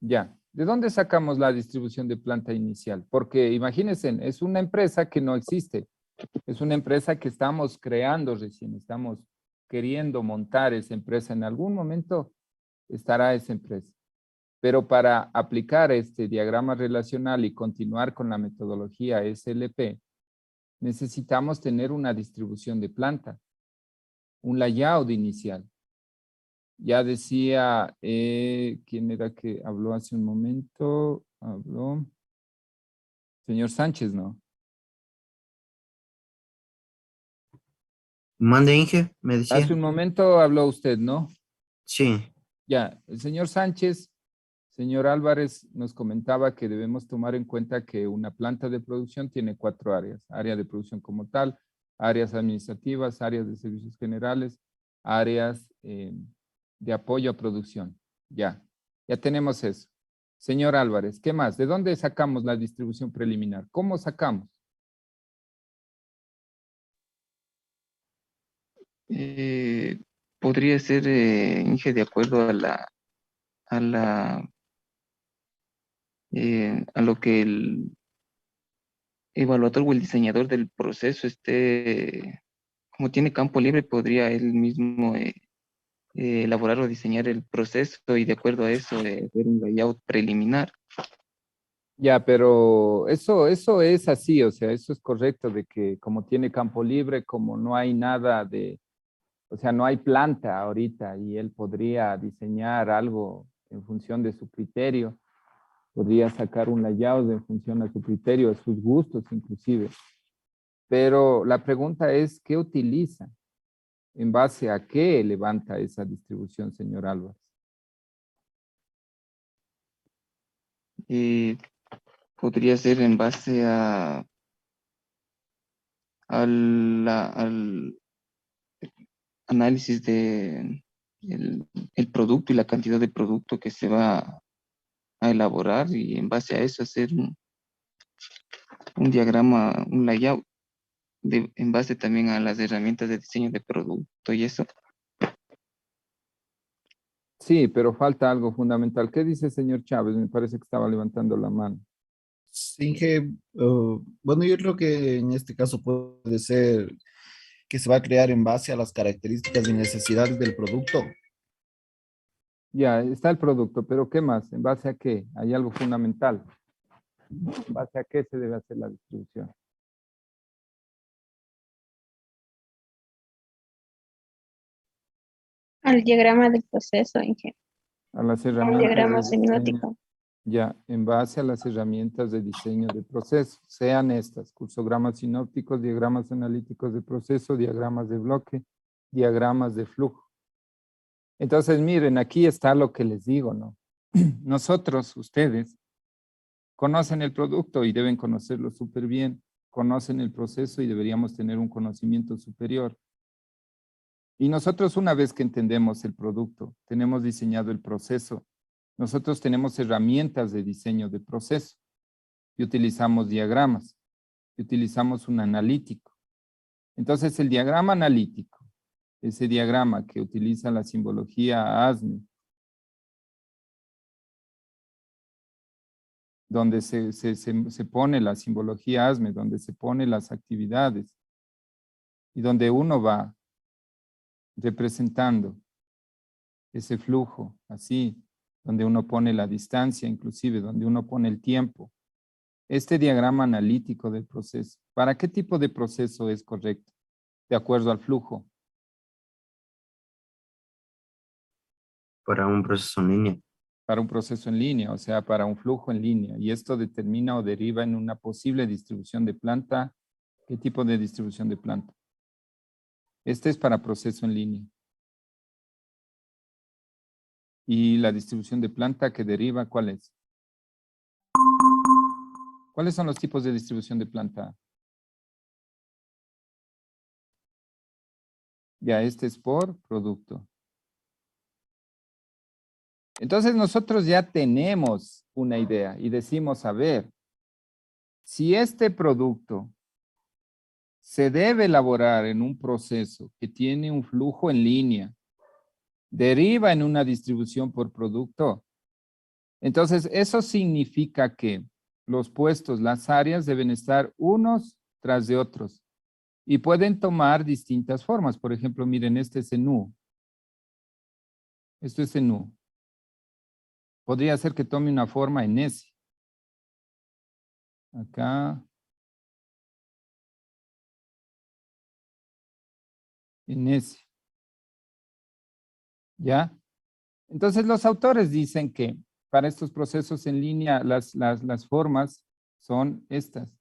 Ya. ¿De dónde sacamos la distribución de planta inicial? Porque imagínense, es una empresa que no existe. Es una empresa que estamos creando recién, estamos queriendo montar esa empresa. En algún momento estará esa empresa. Pero para aplicar este diagrama relacional y continuar con la metodología SLP, necesitamos tener una distribución de planta, un layout inicial. Ya decía, ¿quién era que habló hace un momento? Habló señor Sánchez, ¿no? Mande, Inge, me Hace decía. un momento habló usted, ¿no? Sí, Ya, el señor Sánchez, señor Álvarez nos comentaba que debemos tomar en cuenta que una planta de producción tiene 4 áreas. Área de producción como tal, áreas administrativas, áreas de servicios generales, áreas de apoyo a producción. Ya tenemos eso. Señor Álvarez, ¿qué más? ¿De dónde sacamos la distribución preliminar? ¿Cómo sacamos? eh, podría ser, Inge, de acuerdo a la, a lo que el evaluador o el diseñador del proceso esté, como tiene campo libre, podría él mismo elaborar o diseñar el proceso y de acuerdo a eso hacer un layout preliminar. Ya, pero eso es así, o sea, eso es correcto de que como tiene campo libre, como no hay nada de, o sea, no hay planta ahorita y él podría diseñar algo en función de su criterio, podría sacar un layout en función a su criterio, a sus gustos inclusive. Pero la pregunta es, ¿qué utiliza? ¿En base a qué levanta esa distribución, señor Álvarez? Eh, podría ser en base al análisis de el producto y la cantidad de producto que se va a elaborar y en base a eso hacer un diagrama, un layout, en base también a las herramientas de diseño de producto y eso. Sí, pero falta algo fundamental. ¿Qué dice el señor Chávez? Me parece que estaba levantando la mano. Sí, Inge, bueno, yo creo que en este caso puede ser que se va a crear en base a las características y necesidades del producto. Ya, está el producto, pero ¿qué más? ¿En base a qué? Hay algo fundamental. ¿En base a qué se debe hacer la distribución? Al diagrama del proceso, Inge. A las El herramientas diagrama de diseño. semiótico. Ya, en base a las herramientas de diseño de proceso, sean estas, cursogramas sinópticos, diagramas analíticos de proceso, diagramas de bloque, diagramas de flujo. Entonces, miren, aquí está lo que les digo, ¿no? Nosotros, ustedes, conocen el producto y deben conocerlo súper bien, conocen el proceso y deberíamos tener un conocimiento superior. Y nosotros, una vez que entendemos el producto, tenemos diseñado el proceso, nosotros tenemos herramientas de diseño de proceso y utilizamos diagramas y utilizamos un analítico. Entonces, el diagrama analítico, ese diagrama que utiliza la simbología ASME, donde se pone la simbología ASME, donde se pone las actividades y donde uno va representando ese flujo, así, donde uno pone la distancia, inclusive, donde uno pone el tiempo. Este diagrama analítico del proceso, ¿para qué tipo de proceso es correcto? De acuerdo al flujo. Para un proceso en línea. Para un proceso en línea, o sea, para un flujo en línea. Y esto determina o deriva en una posible distribución de planta. ¿Qué tipo de distribución de planta? Este es para proceso en línea. Y la distribución de planta que deriva, ¿cuál es? ¿Cuáles son los tipos de distribución de planta? Ya, este es por producto. Entonces nosotros ya tenemos una idea y decimos, a ver, si este producto se debe elaborar en un proceso que tiene un flujo en línea, deriva en una distribución por producto, entonces eso significa que los puestos, las áreas deben estar unos tras de otros y pueden tomar distintas formas. Por ejemplo, miren, este es en U. Esto es en U. Podría ser que tome una forma en S. Acá. En S. ¿Ya? Entonces los autores dicen que para estos procesos en línea las formas son estas.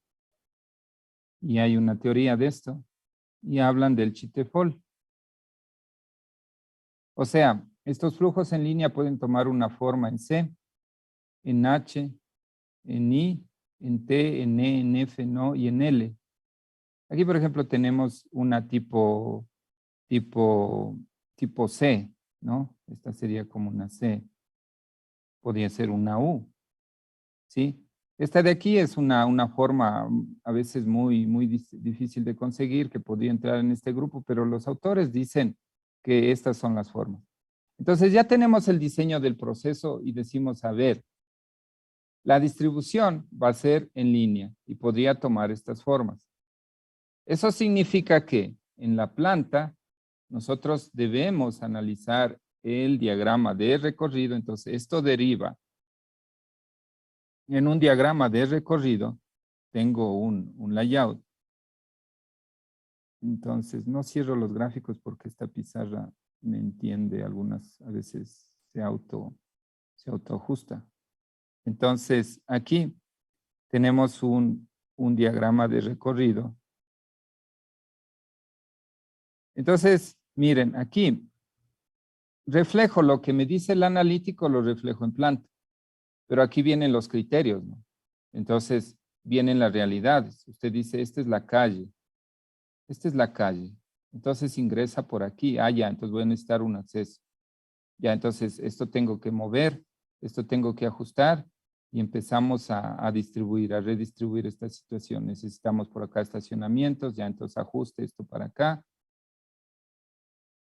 Y hay una teoría de esto. Y hablan del chitefol. O sea, estos flujos en línea pueden tomar una forma en C, en H, en I, en T, en E, en F, no, y en L. Aquí, por ejemplo, tenemos una tipo C, ¿no? Esta sería como una C. Podría ser una U, ¿sí? Esta de aquí es una forma a veces muy difícil de conseguir, que podría entrar en este grupo, pero los autores dicen que estas son las formas. Entonces ya tenemos el diseño del proceso y decimos, a ver, la distribución va a ser en línea y podría tomar estas formas. Eso significa que en la planta nosotros debemos analizar el diagrama de recorrido. Entonces esto deriva en un diagrama de recorrido. Tengo un layout. Entonces no cierro los gráficos porque esta pizarra me entiende a veces se autoajusta. Entonces aquí tenemos un diagrama de recorrido. Entonces, miren, aquí reflejo lo que me dice el analítico, lo reflejo en planta. Pero aquí vienen los criterios, ¿no? Entonces, vienen las realidades. Usted dice, esta es la calle. Esta es la calle. Entonces ingresa por aquí. Ah, ya, entonces voy a necesitar un acceso. Ya, entonces esto tengo que mover, esto tengo que ajustar y empezamos a distribuir, a redistribuir esta situación. Necesitamos por acá estacionamientos, ya entonces ajuste esto para acá.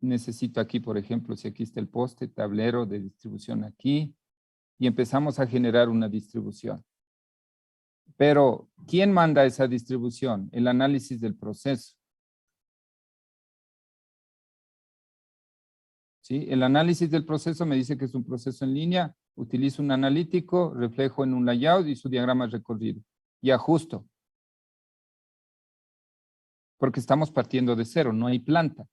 Necesito aquí, por ejemplo, si aquí está el poste, tablero de distribución aquí, y empezamos a generar una distribución. Pero, ¿quién manda esa distribución? El análisis del proceso. ¿Sí? El análisis del proceso me dice que es un proceso en línea, utilizo un analítico, reflejo en un layout y su diagrama de recorrido. Y ajusto. Porque estamos partiendo de cero, no hay planta.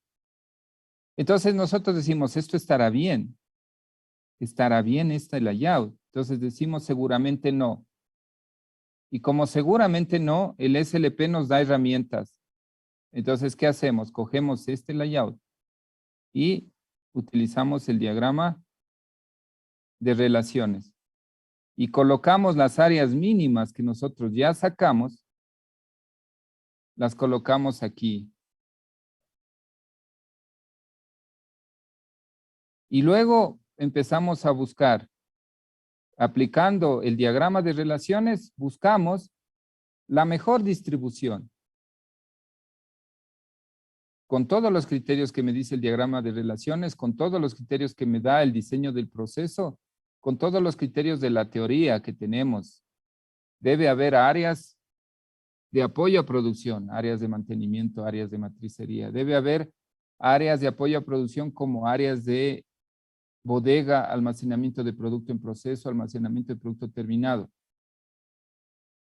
Entonces nosotros decimos, esto estará bien. ¿Estará bien este layout? Entonces decimos seguramente no. Y como seguramente no, el SLP nos da herramientas. Entonces, ¿qué hacemos? Cogemos este layout y utilizamos el diagrama de relaciones. Y colocamos las áreas mínimas que nosotros ya sacamos, las colocamos aquí. Y luego empezamos a buscar. Aplicando el diagrama de relaciones, buscamos la mejor distribución. Con todos los criterios que me dice el diagrama de relaciones, con todos los criterios que me da el diseño del proceso, con todos los criterios de la teoría que tenemos. Debe haber áreas de apoyo a producción, áreas de mantenimiento, áreas de matricería. Debe haber áreas de apoyo a producción como áreas de bodega, almacenamiento de producto en proceso, almacenamiento de producto terminado.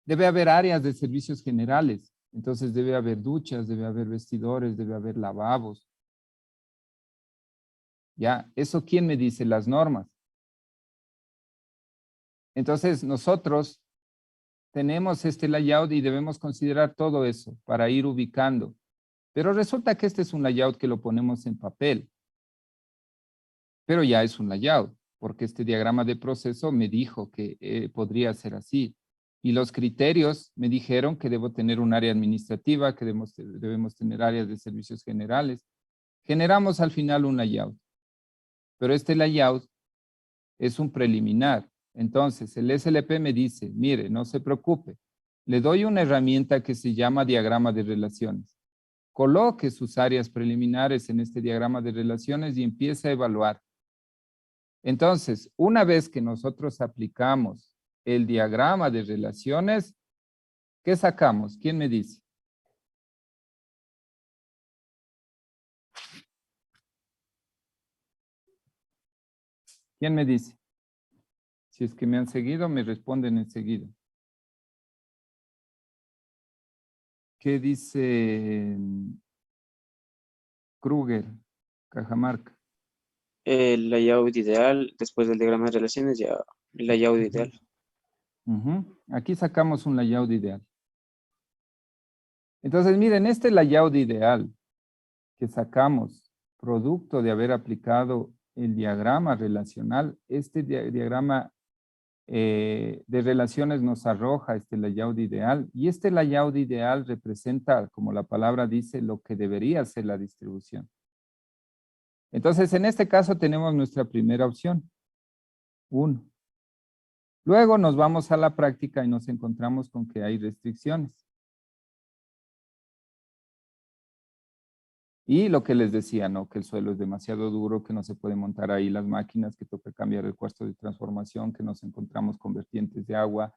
Debe haber áreas de servicios generales. Entonces debe haber duchas, debe haber vestidores, debe haber lavabos. ¿Ya? ¿Eso quién me dice? Las normas. Entonces nosotros tenemos este layout y debemos considerar todo eso para ir ubicando. Pero resulta que este es un layout que lo ponemos en papel. Pero ya es un layout, porque este diagrama de proceso me dijo que podría ser así. Y los criterios me dijeron que debo tener un área administrativa, que debemos tener áreas de servicios generales. Generamos al final un layout. Pero este layout es un preliminar. Entonces, el SLP me dice, mire, no se preocupe. Le doy una herramienta que se llama diagrama de relaciones. Coloque sus áreas preliminares en este diagrama de relaciones y empiece a evaluar. Entonces, una vez que nosotros aplicamos el diagrama de relaciones, ¿qué sacamos? ¿Quién me dice? ¿Quién me dice? Si es que me han seguido, me responden enseguida. ¿Qué dice Kruger, Cajamarca? El layout ideal, después del diagrama de relaciones, ya el layout ideal. Aquí sacamos un layout ideal. Entonces, miren, este layout ideal que sacamos, producto de haber aplicado el diagrama relacional, este diagrama de relaciones nos arroja este layout ideal, y este layout ideal representa, como la palabra dice, lo que debería ser la distribución. Entonces, en este caso tenemos nuestra primera opción, 1. Luego nos vamos a la práctica y nos encontramos con que hay restricciones. Y lo que les decía, ¿no? Que el suelo es demasiado duro, que no se puede montar ahí las máquinas, que toca cambiar el cuarto de transformación, que nos encontramos con vertientes de agua,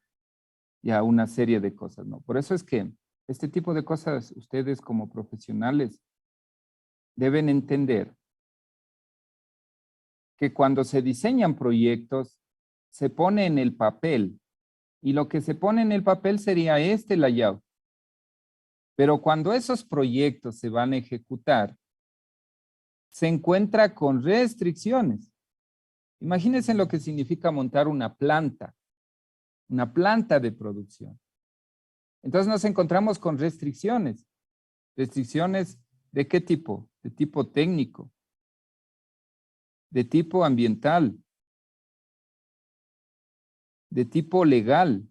ya una serie de cosas, ¿no? Por eso es que este tipo de cosas, ustedes como profesionales deben entender que cuando se diseñan proyectos, se pone en el papel, y lo que se pone en el papel sería este layout. Pero cuando esos proyectos se van a ejecutar, se encuentra con restricciones. Imagínense lo que significa montar una planta de producción. Entonces nos encontramos con restricciones. ¿Restricciones de qué tipo? De tipo técnico, de tipo ambiental, de tipo legal,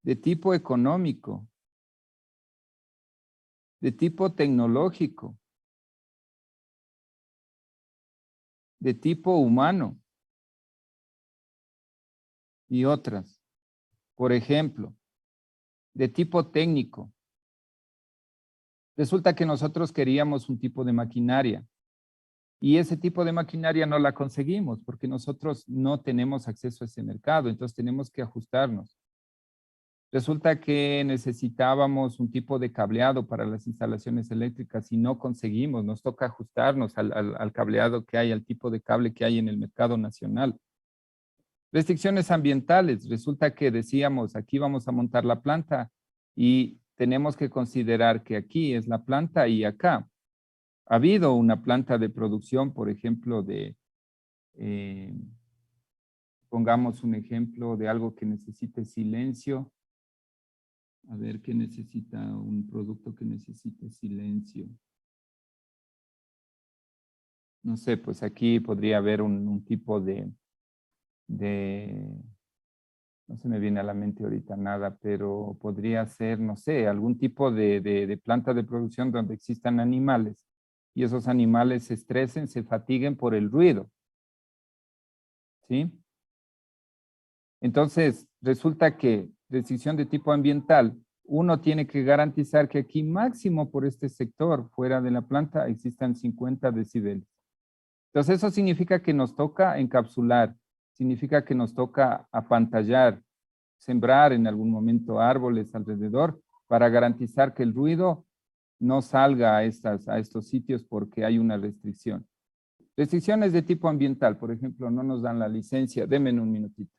de tipo económico, de tipo tecnológico, de tipo humano y otras. Por ejemplo, de tipo técnico. Resulta que nosotros queríamos un tipo de maquinaria y ese tipo de maquinaria no la conseguimos porque nosotros no tenemos acceso a ese mercado, entonces tenemos que ajustarnos. Resulta que necesitábamos un tipo de cableado para las instalaciones eléctricas y no conseguimos, nos toca ajustarnos al cableado que hay, al tipo de cable que hay en el mercado nacional. Restricciones ambientales, resulta que decíamos, aquí vamos a montar la planta y tenemos que considerar que aquí es la planta y acá. Ha habido una planta de producción, por ejemplo, pongamos un ejemplo de algo que necesite silencio. A ver, ¿qué necesita un producto que necesite silencio? No sé, pues aquí podría haber un tipo no se me viene a la mente ahorita nada, pero podría ser, no sé, algún tipo de planta de producción donde existan animales y esos animales se estresen, se fatiguen por el ruido. ¿Sí? Entonces, resulta que decisión de tipo ambiental, uno tiene que garantizar que aquí máximo por este sector, fuera de la planta, existan 50 decibeles. Entonces, eso significa que nos toca encapsular, significa que nos toca apantallar, sembrar en algún momento árboles alrededor para garantizar que el ruido no salga a estos sitios porque hay una restricción. Restricciones de tipo ambiental, por ejemplo, no nos dan la licencia. Denme un minutito.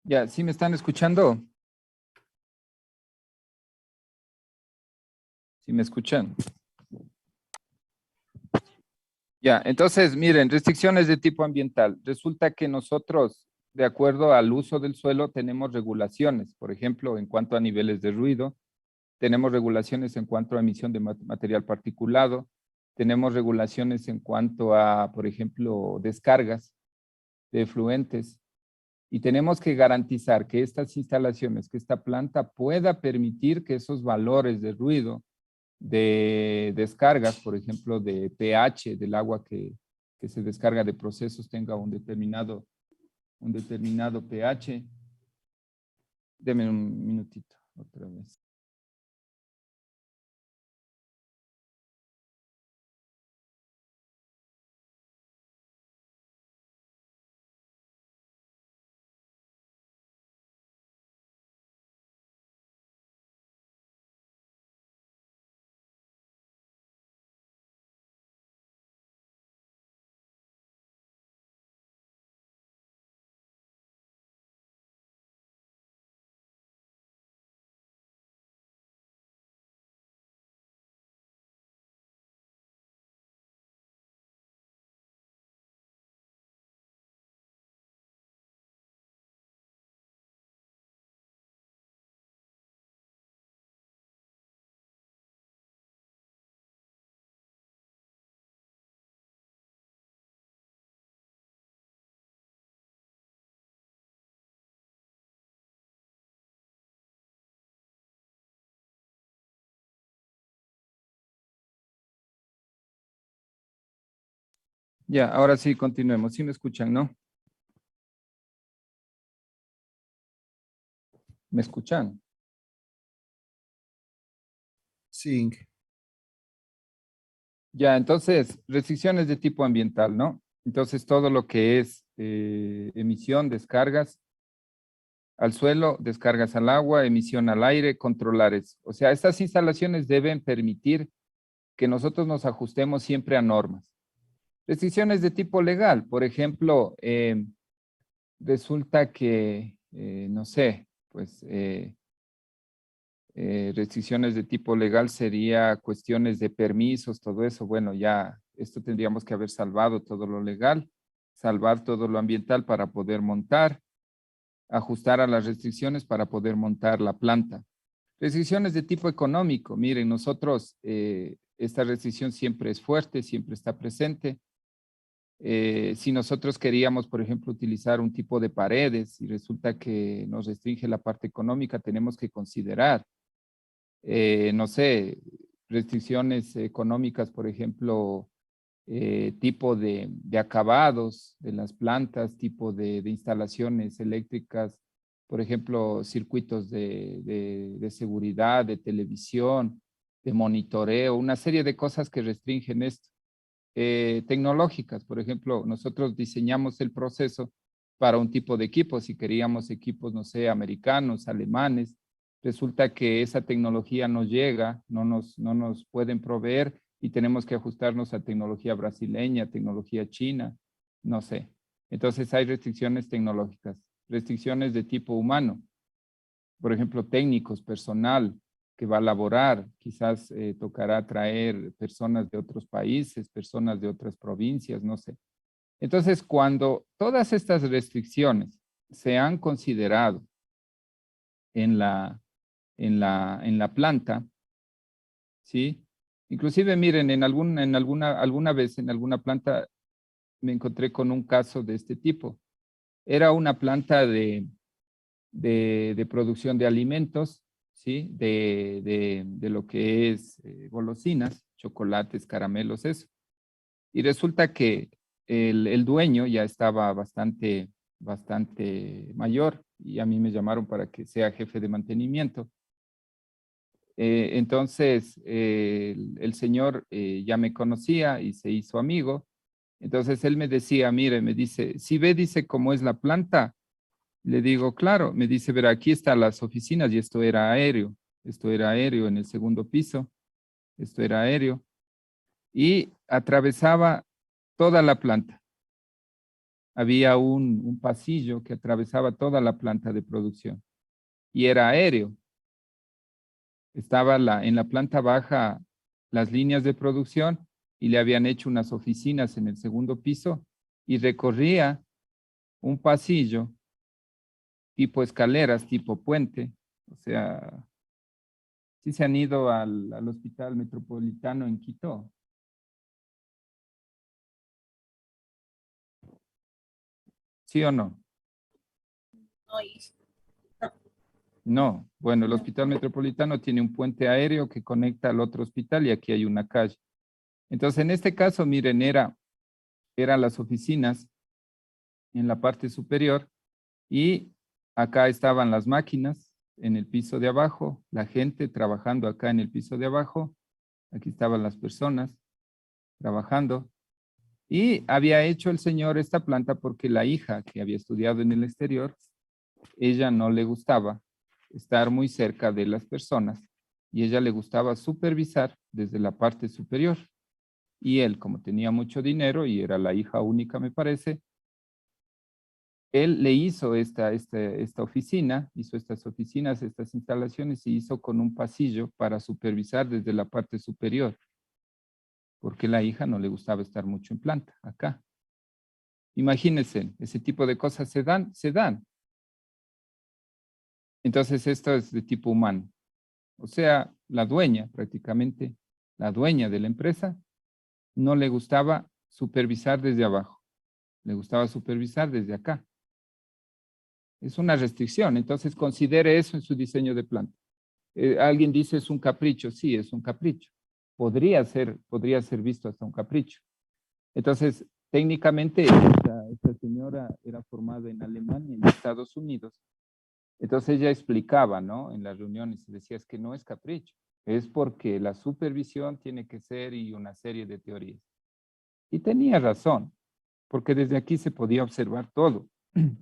Ya, ¿sí me están escuchando? ¿Sí me escuchan? Ya, entonces, miren, restricciones de tipo ambiental. Resulta que nosotros, de acuerdo al uso del suelo, tenemos regulaciones. Por ejemplo, en cuanto a niveles de ruido, tenemos regulaciones en cuanto a emisión de material particulado, tenemos regulaciones en cuanto a, por ejemplo, descargas de efluentes, y tenemos que garantizar que estas instalaciones, que esta planta pueda permitir que esos valores de ruido, de descargas, por ejemplo, de pH del agua que se descarga de procesos tenga un determinado pH. Deme un minutito, otra vez. Ya, ahora sí, continuemos. ¿Sí me escuchan, no? ¿Me escuchan? Sí. Ya, entonces, restricciones de tipo ambiental, ¿no? Entonces, todo lo que es emisión, descargas al suelo, descargas al agua, emisión al aire, controlar eso. O sea, estas instalaciones deben permitir que nosotros nos ajustemos siempre a normas. Restricciones de tipo legal, por ejemplo, resulta que, no sé, pues restricciones de tipo legal sería cuestiones de permisos, todo eso. Bueno, ya esto tendríamos que haber salvado todo lo legal, salvar todo lo ambiental para poder montar, ajustar a las restricciones para poder montar la planta. Restricciones de tipo económico. Miren, nosotros, esta restricción siempre es fuerte, siempre está presente. Si nosotros queríamos, por ejemplo, utilizar un tipo de paredes y resulta que nos restringe la parte económica, tenemos que considerar, no sé, restricciones económicas, por ejemplo, tipo de acabados de las plantas, tipo de instalaciones eléctricas, por ejemplo, circuitos de seguridad, de televisión, de monitoreo, una serie de cosas que restringen esto. Tecnológicas, por ejemplo, nosotros diseñamos el proceso para un tipo de equipo, si queríamos equipos, no sé, americanos, alemanes, resulta que esa tecnología no llega, no nos pueden proveer y tenemos que ajustarnos a tecnología brasileña, tecnología china, no sé. Entonces hay restricciones tecnológicas, restricciones de tipo humano, por ejemplo, técnicos, personal, que va a laborar, quizás tocará traer personas de otros países, personas de otras provincias, no sé. Entonces, cuando todas estas restricciones se han considerado en la planta, ¿sí? Inclusive, miren, alguna vez en alguna planta me encontré con un caso de este tipo. Era una planta de producción de alimentos, ¿sí? De lo que es golosinas, chocolates, caramelos, eso. Y resulta que el dueño ya estaba bastante mayor y a mí me llamaron para que sea jefe de mantenimiento. Entonces, el señor ya me conocía y se hizo amigo. Entonces, él me decía, mire, me dice, si ve, dice, cómo es la planta. Le digo, claro. Me dice, verá, aquí están las oficinas y esto era aéreo. Esto era aéreo en el segundo piso. Esto era aéreo. Y atravesaba toda la planta. Había un pasillo que atravesaba toda la planta de producción. Y era aéreo. Estaba en la planta baja las líneas de producción y le habían hecho unas oficinas en el segundo piso y recorría un pasillo tipo escaleras, tipo puente. O sea, sí se han ido al Hospital Metropolitano en Quito. ¿Sí o no? No. Bueno, el Hospital Metropolitano tiene un puente aéreo que conecta al otro hospital y aquí hay una calle. Entonces, en este caso, miren, eran las oficinas en la parte superior y acá estaban las máquinas en el piso de abajo, la gente trabajando acá en el piso de abajo, aquí estaban las personas trabajando y había hecho el señor esta planta porque la hija que había estudiado en el exterior, ella no le gustaba estar muy cerca de las personas y ella le gustaba supervisar desde la parte superior. Y él, como tenía mucho dinero y era la hija única, me parece, él le hizo esta oficina, hizo estas oficinas, estas instalaciones y hizo con un pasillo para supervisar desde la parte superior, porque la hija no le gustaba estar mucho en planta, acá. Imagínense, ese tipo de cosas se dan. Entonces esto es de tipo humano. O sea, la dueña prácticamente, la dueña de la empresa, no le gustaba supervisar desde abajo, le gustaba supervisar desde acá. Es una restricción, entonces considere eso en su diseño de planta. Alguien dice es un capricho, sí, es un capricho. Podría ser visto hasta un capricho. Entonces, técnicamente, esta señora era formada en Alemania, en Estados Unidos. Entonces ella explicaba, ¿no? En las reuniones, decía, es que no es capricho, es porque la supervisión tiene que ser y una serie de teorías. Y tenía razón, porque desde aquí se podía observar todo.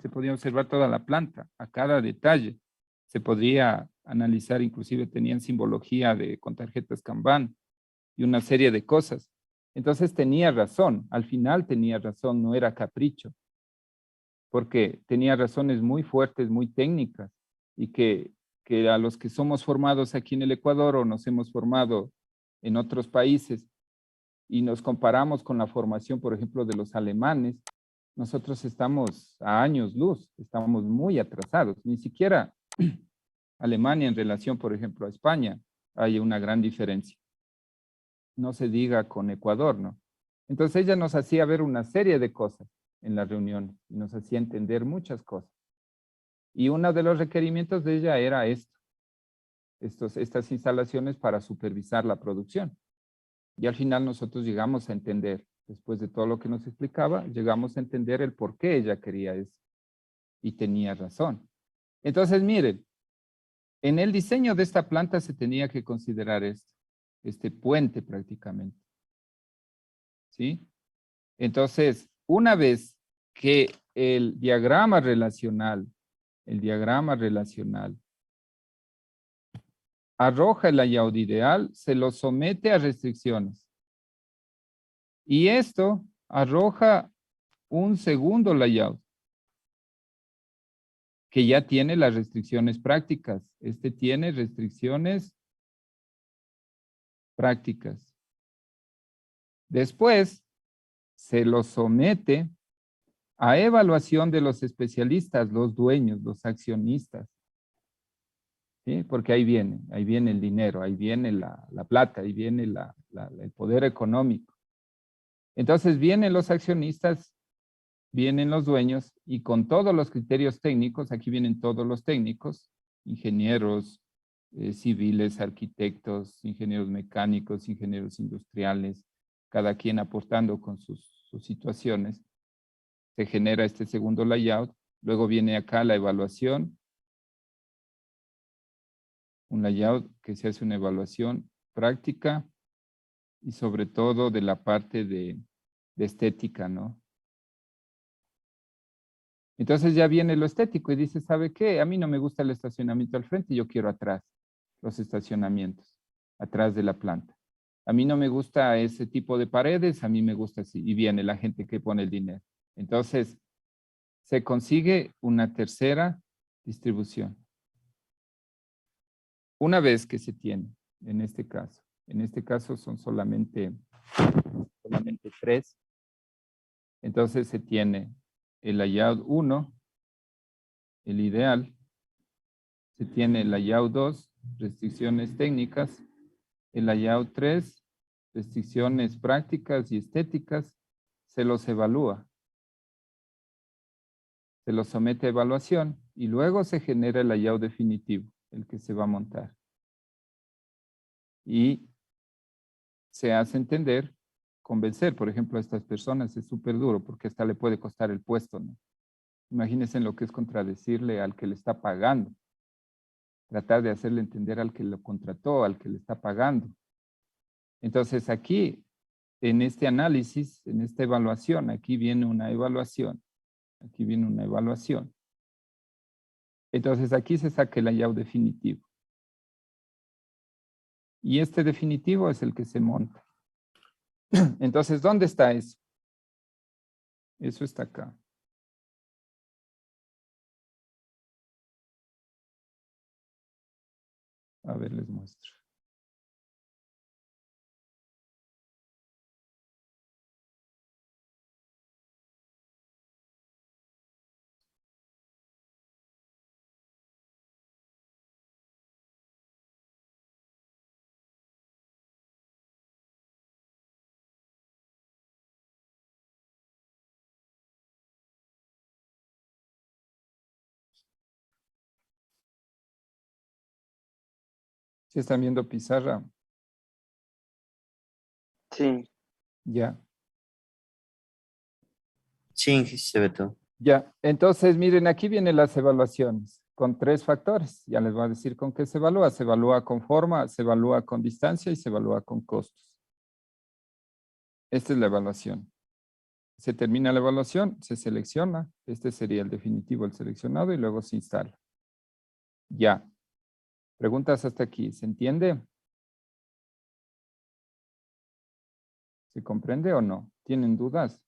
Se podía observar toda la planta, a cada detalle. Se podría analizar, inclusive tenían simbología con tarjetas Kanban y una serie de cosas. Entonces tenía razón, al final tenía razón, no era capricho, porque tenía razones muy fuertes, muy técnicas, y que a los que somos formados aquí en el Ecuador o nos hemos formado en otros países y nos comparamos con la formación, por ejemplo, de los alemanes, nosotros estamos a años luz, estamos muy atrasados. Ni siquiera Alemania en relación, por ejemplo, a España, hay una gran diferencia. No se diga con Ecuador, ¿no? Entonces ella nos hacía ver una serie de cosas en las reuniones y nos hacía entender muchas cosas. Y uno de los requerimientos de ella era estas instalaciones para supervisar la producción. Y al final nosotros llegamos a entender, después de todo lo que nos explicaba, llegamos a entender el por qué ella quería eso. Y tenía razón. Entonces, miren, en el diseño de esta planta se tenía que considerar este puente prácticamente. ¿Sí? Entonces, una vez que el diagrama relacional arroja el layout ideal, se lo somete a restricciones. Y esto arroja un segundo layout que ya tiene las restricciones prácticas. Este tiene restricciones prácticas. Después, se lo somete a evaluación de los especialistas, los dueños, los accionistas. ¿Sí? Porque ahí viene el dinero, ahí viene la plata, ahí viene el poder económico. Entonces vienen los accionistas, vienen los dueños y con todos los criterios técnicos, aquí vienen todos los técnicos, ingenieros, civiles, arquitectos, ingenieros mecánicos, ingenieros industriales, cada quien aportando con sus situaciones. Se genera este segundo layout, luego viene acá la evaluación, un layout que se hace una evaluación práctica y sobre todo de la parte de estética, ¿no? Entonces ya viene lo estético y dice, ¿sabe qué? A mí no me gusta el estacionamiento al frente, yo quiero atrás, los estacionamientos, atrás de la planta. A mí no me gusta ese tipo de paredes, a mí me gusta así. Y viene la gente que pone el dinero. Entonces, se consigue una tercera distribución. Una vez que se tiene, en este caso son solamente 3. Entonces se tiene el layout 1, el ideal, se tiene el layout 2, restricciones técnicas, el layout 3, restricciones prácticas y estéticas, se los evalúa. Se los somete a evaluación y luego se genera el layout definitivo, el que se va a montar. Y se hace entender, convencer, por ejemplo, a estas personas es súper duro porque hasta le puede costar el puesto, ¿no? Imagínense en lo que es contradecirle al que le está pagando. Tratar de hacerle entender al que lo contrató, al que le está pagando. Entonces aquí, en este análisis, en esta evaluación, aquí viene una evaluación. Aquí viene una evaluación. Entonces aquí se saca el layout definitivo. Y este definitivo es el que se monta. Entonces, ¿dónde está eso? Eso está acá. A ver, les muestro. ¿Sí están viendo pizarra? Sí, Ya. Sí, se ve todo. Ya. Entonces, miren, aquí vienen las evaluaciones con 3 factores. Ya les voy a decir con qué se evalúa. Se evalúa con forma, se evalúa con distancia y se evalúa con costos. Esta es la evaluación. Se termina la evaluación, se selecciona. Este sería el definitivo, el seleccionado, y luego se instala. Ya. Preguntas hasta aquí. ¿Se entiende? ¿Se comprende o no? ¿Tienen dudas?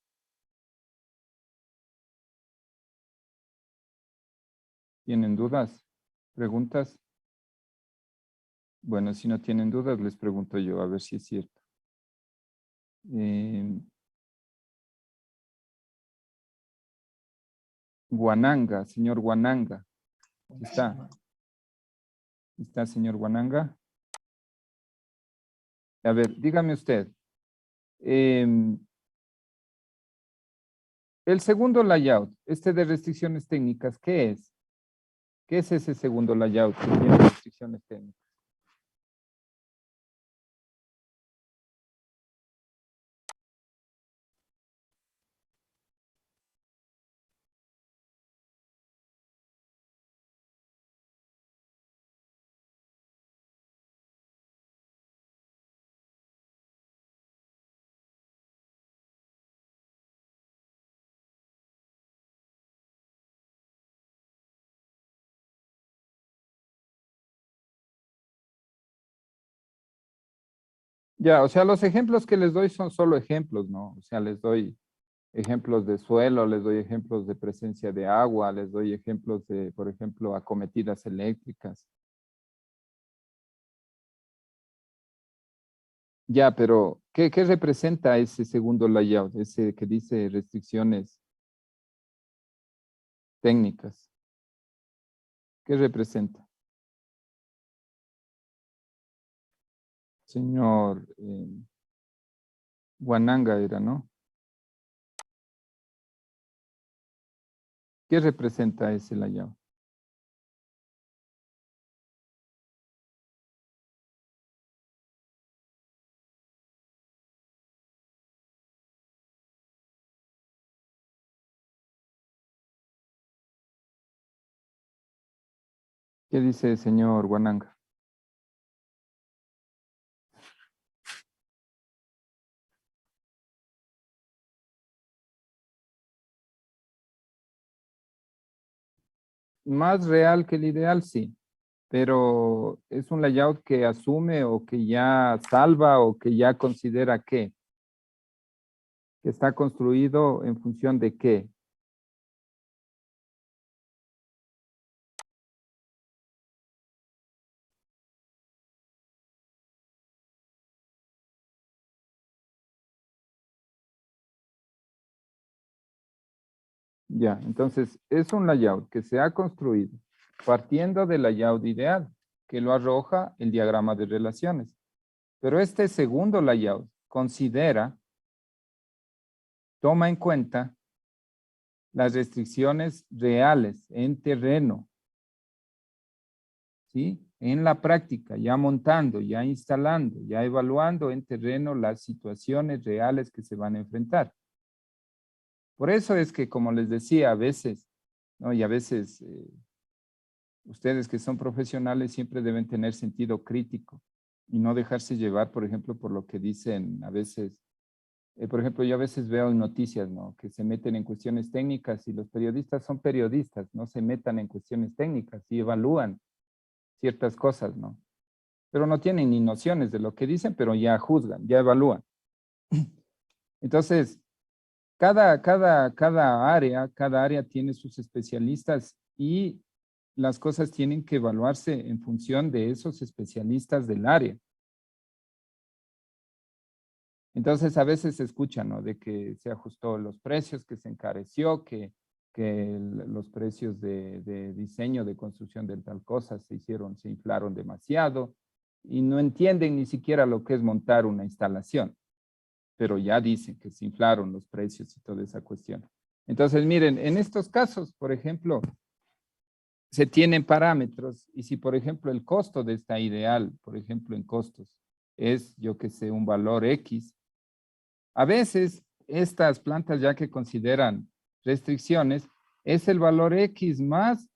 ¿Tienen dudas? ¿Preguntas? Bueno, si no tienen dudas, les pregunto yo, a ver si es cierto. Guananga, señor Guananga. ¿Está? ¿Está, señor Guananga? A ver, dígame usted. El segundo layout, este de restricciones técnicas, ¿qué es? ¿Qué es ese segundo layout que tiene restricciones técnicas? Ya, o sea, los ejemplos que les doy son solo ejemplos, ¿no? O sea, les doy ejemplos de suelo, les doy ejemplos de presencia de agua, les doy ejemplos de, por ejemplo, acometidas eléctricas. Ya, pero ¿qué representa ese segundo layout? Ese que dice restricciones técnicas. ¿Qué representa? Señor Wananga era, ¿no? ¿Qué representa ese layout? ¿Qué dice el señor Wananga? Más real que el ideal, sí, pero es un layout que asume o que ya salva o que ya considera que está construido en función de qué. Ya, entonces es un layout que se ha construido partiendo del layout ideal, que lo arroja el diagrama de relaciones. Pero este segundo layout considera, toma en cuenta las restricciones reales en terreno, ¿sí? En la práctica, ya montando, ya instalando, ya evaluando en terreno las situaciones reales que se van a enfrentar. Por eso es que, como les decía, a veces, ¿no? Y a veces ustedes que son profesionales siempre deben tener sentido crítico y no dejarse llevar, por ejemplo, por lo que dicen a veces. Por ejemplo, yo a veces veo en noticias, ¿no? Que se meten en cuestiones técnicas y los periodistas son periodistas, no se metan en cuestiones técnicas y evalúan ciertas cosas, ¿no? Pero no tienen ni nociones de lo que dicen, pero ya juzgan, ya evalúan. Entonces, cada área tiene sus especialistas y las cosas tienen que evaluarse en función de esos especialistas del área. Entonces, a veces se escucha, ¿no? De que se ajustó los precios, que se encareció, que los precios de diseño, de construcción de tal cosa se inflaron demasiado y no entienden ni siquiera lo que es montar una instalación. Pero ya dicen que se inflaron los precios y toda esa cuestión. Entonces, miren, en estos casos, por ejemplo, se tienen parámetros y si, por ejemplo, el costo de esta ideal, por ejemplo, en costos, es, yo que sé, un valor X, a veces estas plantas ya que consideran restricciones, es el valor X más,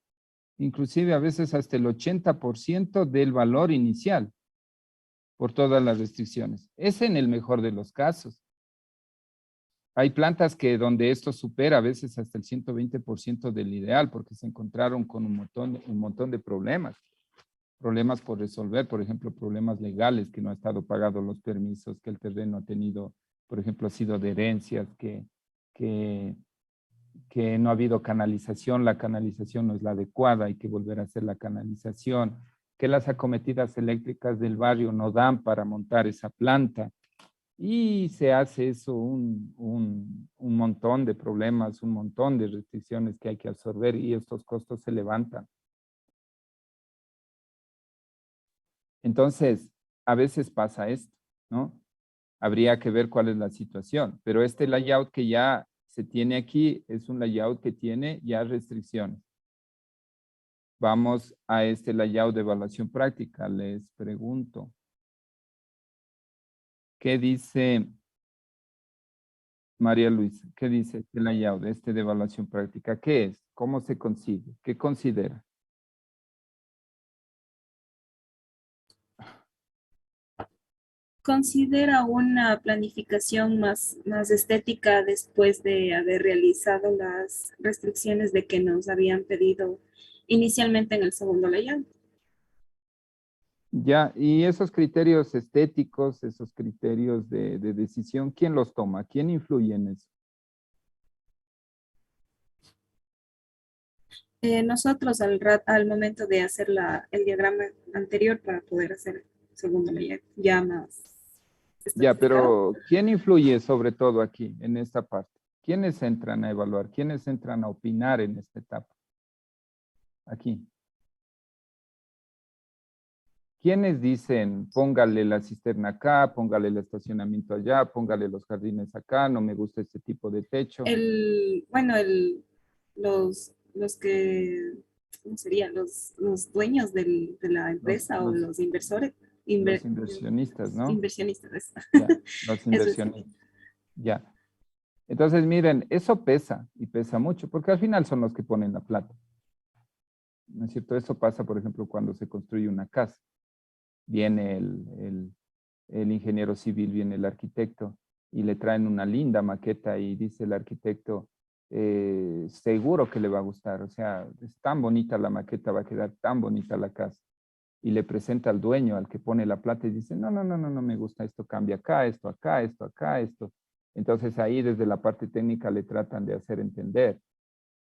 inclusive a veces hasta el 80% del valor inicial por todas las restricciones. Es en el mejor de los casos. Hay plantas que donde esto supera a veces hasta el 120% del ideal porque se encontraron con un montón de problemas. Problemas por resolver, por ejemplo, problemas legales, que no ha estado pagado los permisos, que el terreno ha tenido, por ejemplo, ha sido de herencias, que no ha habido canalización, la canalización no es la adecuada, hay que volver a hacer la canalización, que las acometidas eléctricas del barrio no dan para montar esa planta. Y se hace eso un montón de problemas, un montón de restricciones que hay que absorber y estos costos se levantan. Entonces, a veces pasa esto, ¿no? Habría que ver cuál es la situación, pero este layout que ya se tiene aquí es un layout que tiene ya restricciones. Vamos a este layout de evaluación práctica. Les pregunto, ¿qué dice María Luisa? ¿Qué dice este layout, de evaluación práctica? ¿Qué es? ¿Cómo se consigue? ¿Qué considera? Considera una planificación más estética después de haber realizado las restricciones de que nos habían pedido inicialmente en el segundo layout. Ya, y esos criterios estéticos, esos criterios de decisión, ¿quién los toma? ¿Quién influye en eso? Nosotros al momento de hacer el diagrama anterior para poder hacer el segundo layout ya Ya, especificado. pero ¿quién influye sobre todo aquí, en esta parte? ¿Quiénes entran a evaluar? ¿Quiénes entran a opinar en esta etapa? Aquí. ¿Quiénes dicen, póngale la cisterna acá, póngale el estacionamiento allá, póngale los jardines acá, no me gusta este tipo de techo? Bueno, los que, ¿cómo sería? Los dueños de la Los, empresa o los, los inversores, los inversionistas, ¿no? inversionistas. Ya, los Eso es. inversionistas. Ya. Entonces, miren, eso pesa y pesa mucho, porque al final son los que ponen la plata. ¿No es cierto? Eso pasa, por ejemplo, cuando se construye una casa. Viene el ingeniero civil, viene el arquitecto y le traen una linda maqueta y dice el arquitecto, seguro que le va a gustar. O sea, es tan bonita la maqueta, va a quedar tan bonita la casa. Y le presenta al dueño, al que pone la plata y dice, no, no, no, no, no me gusta, esto cambia acá, esto acá, esto acá, esto. Entonces ahí desde la parte técnica le tratan de hacer entender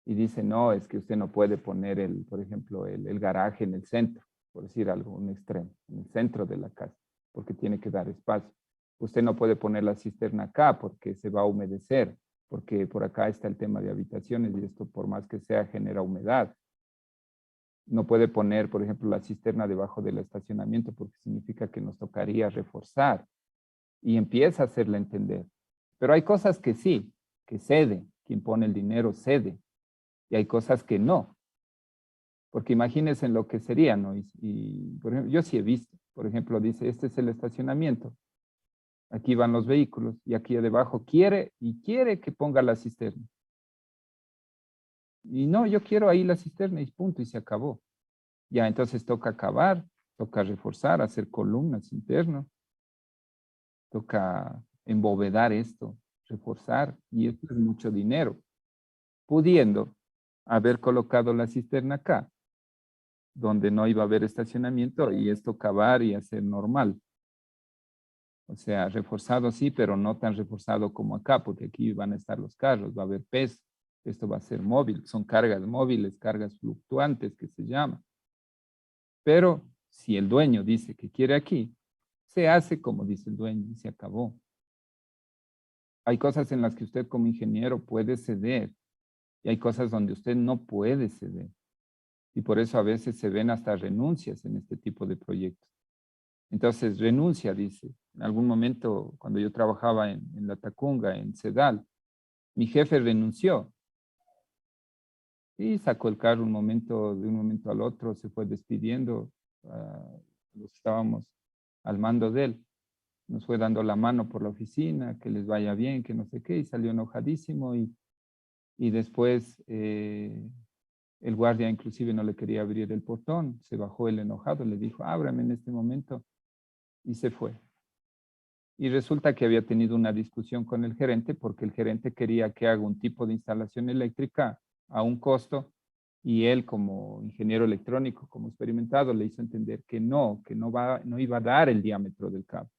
y dice, no, es que usted no puede poner, por ejemplo, el garaje en el centro, por decir algo, un extremo, en el centro de la casa, porque tiene que dar espacio. Usted no puede poner la cisterna acá porque se va a humedecer, porque por acá está el tema de habitaciones y esto por más que sea genera humedad. No puede poner, por ejemplo, la cisterna debajo del estacionamiento porque significa que nos tocaría reforzar y empieza a hacerle entender. Pero hay cosas que sí, que cede, quien pone el dinero cede, y hay cosas que no. Porque imagínense en lo que sería, ¿no? Por ejemplo, yo sí he visto, por ejemplo, dice, este es el estacionamiento, aquí van los vehículos, y aquí debajo quiere que ponga la cisterna. Y no, yo quiero ahí la cisterna y punto, y se acabó. Ya, entonces toca acabar, toca reforzar, hacer columnas internas, toca embovedar esto, reforzar, y esto es mucho dinero. Pudiendo haber colocado la cisterna acá, donde no iba a haber estacionamiento, y esto cavar y hacer normal. O sea, reforzado sí, pero no tan reforzado como acá, porque aquí van a estar los carros, va a haber peso, esto va a ser móvil, son cargas móviles, cargas fluctuantes que se llama. Pero si el dueño dice que quiere aquí, se hace como dice el dueño y se acabó. Hay cosas en las que usted como ingeniero puede ceder y hay cosas donde usted no puede ceder. Y por eso a veces se ven hasta renuncias en este tipo de proyectos. Entonces, renuncia, dice. En algún momento, cuando yo trabajaba en La Tacunga, en Sedal, mi jefe renunció y sacó el carro de un momento al otro, se fue despidiendo. Los estábamos al mando de él. Nos fue dando la mano por la oficina, que les vaya bien, que no sé qué, y salió enojadísimo y después el guardia inclusive no le quería abrir el portón, se bajó el enojado, le dijo, ábrame en este momento, y se fue. Y resulta que había tenido una discusión con el gerente porque el gerente quería que haga un tipo de instalación eléctrica a un costo y él como ingeniero electrónico, como experimentado, le hizo entender que no iba a dar el diámetro del cable.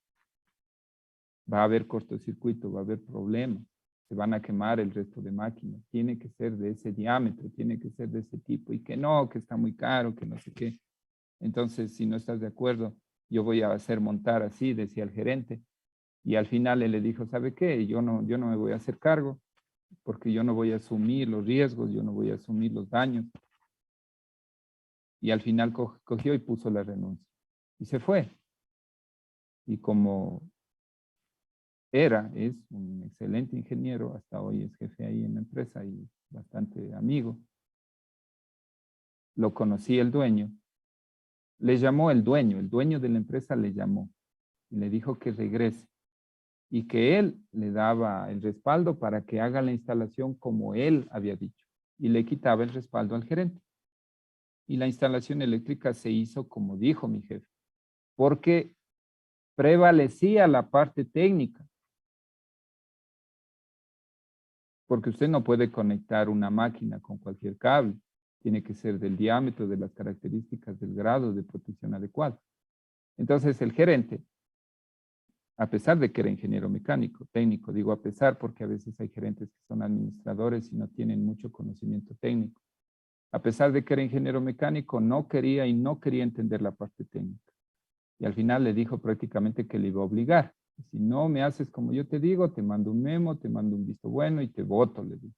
Va a haber cortocircuito, va a haber problemas, se van a quemar el resto de máquinas, tiene que ser de ese diámetro, tiene que ser de ese tipo, y que no, que está muy caro, que no sé qué. Entonces, si no estás de acuerdo, yo voy a hacer montar así, decía el gerente. Y al final él le dijo, ¿sabe qué? Yo no me voy a hacer cargo, porque yo no voy a asumir los riesgos, yo no voy a asumir los daños. Y al final cogió y puso la renuncia. Y se fue. Y como es un excelente ingeniero, hasta hoy es jefe ahí en la empresa y bastante amigo. Lo conocí el dueño. Le llamó el dueño de la empresa le llamó y le dijo que regrese y que él le daba el respaldo para que haga la instalación como él había dicho y le quitaba el respaldo al gerente. Y la instalación eléctrica se hizo como dijo mi jefe, porque prevalecía la parte técnica. Porque usted no puede conectar una máquina con cualquier cable. Tiene que ser del diámetro, de las características, del grado de protección adecuado. Entonces el gerente, a pesar de que era ingeniero mecánico, técnico, digo a pesar porque a veces hay gerentes que son administradores y no tienen mucho conocimiento técnico. A pesar de que era ingeniero mecánico, no quería entender la parte técnica. Y al final le dijo prácticamente que le iba a obligar. Si no me haces como yo te digo, te mando un memo, te mando un visto bueno y te voto, le digo.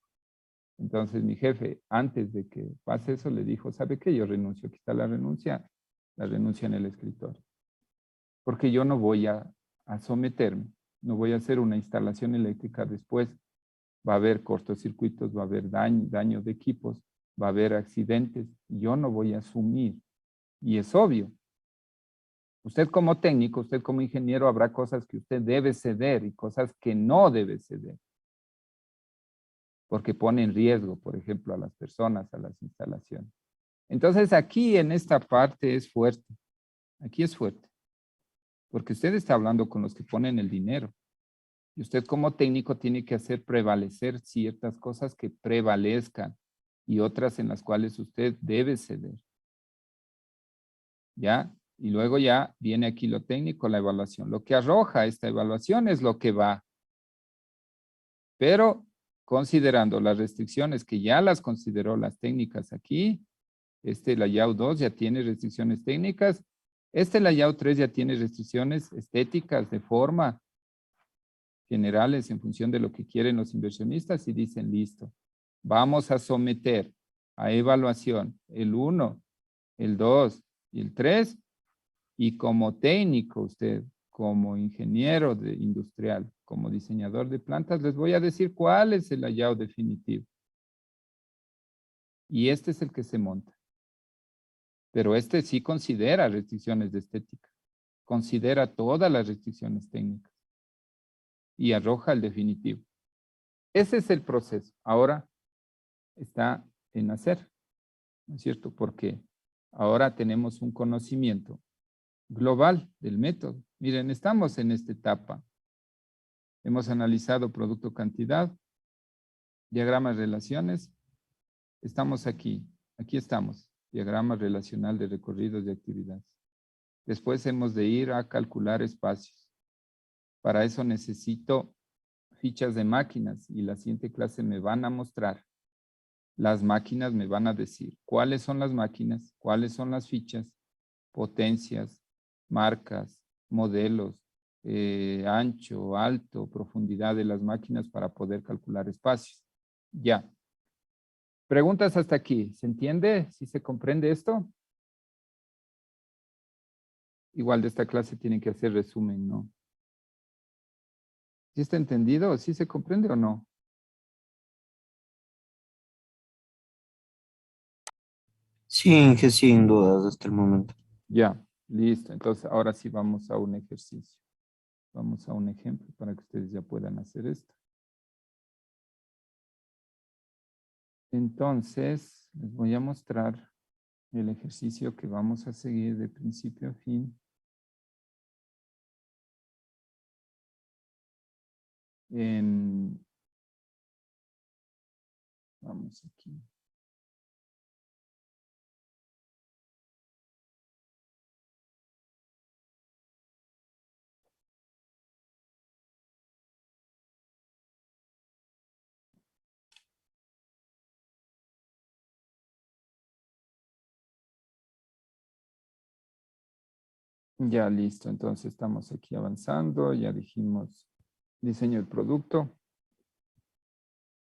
Entonces mi jefe, antes de que pase eso, le dijo, ¿sabe qué? Yo renuncio, aquí está la renuncia en el escritorio. Porque yo no voy a someterme, no voy a hacer una instalación eléctrica después. Va a haber cortocircuitos, va a haber daño de equipos, va a haber accidentes. Yo no voy a asumir. Y es obvio. Usted como técnico, usted como ingeniero, habrá cosas que usted debe ceder y cosas que no debe ceder. Porque pone en riesgo, por ejemplo, a las personas, a las instalaciones. Entonces aquí en esta parte es fuerte. Aquí es fuerte. Porque usted está hablando con los que ponen el dinero. Y usted como técnico tiene que hacer prevalecer ciertas cosas que prevalezcan y otras en las cuales usted debe ceder. ¿Ya? Y luego ya viene aquí lo técnico, la evaluación. Lo que arroja esta evaluación es lo que va. Pero considerando las restricciones que ya las consideró las técnicas aquí, este layout 2 ya tiene restricciones técnicas, este layout 3 ya tiene restricciones estéticas de forma generales en función de lo que quieren los inversionistas y dicen listo, vamos a someter a evaluación el 1, el 2 y el 3 y como técnico usted, como ingeniero industrial, como diseñador de plantas, les voy a decir cuál es el layout definitivo. Y este es el que se monta. Pero este sí considera restricciones de estética. Considera todas las restricciones técnicas. Y arroja el definitivo. Ese es el proceso. Ahora está en hacer. ¿No es cierto? Porque ahora tenemos un conocimiento global del método. Miren, estamos en esta etapa. Hemos analizado producto cantidad, diagramas relaciones. Estamos aquí. Aquí estamos. Diagrama relacional de recorridos de actividades. Después hemos de ir a calcular espacios. Para eso necesito fichas de máquinas y la siguiente clase me van a mostrar. Las máquinas me van a decir cuáles son las máquinas, cuáles son las fichas, potencias, marcas, modelos, ancho, alto, profundidad de las máquinas para poder calcular espacios. Ya. Preguntas hasta aquí. ¿Se entiende? ¿Sí se comprende esto? Igual de esta clase tienen que hacer resumen, ¿no? ¿Sí está entendido? ¿Sí se comprende o no? Sí, que sin dudas hasta el momento. Ya, listo. Entonces, ahora sí vamos a un ejercicio. Vamos a un ejemplo para que ustedes ya puedan hacer esto. Entonces, les voy a mostrar el ejercicio que vamos a seguir de principio a fin. Vamos aquí. Ya listo, entonces estamos aquí avanzando, ya dijimos diseño del producto,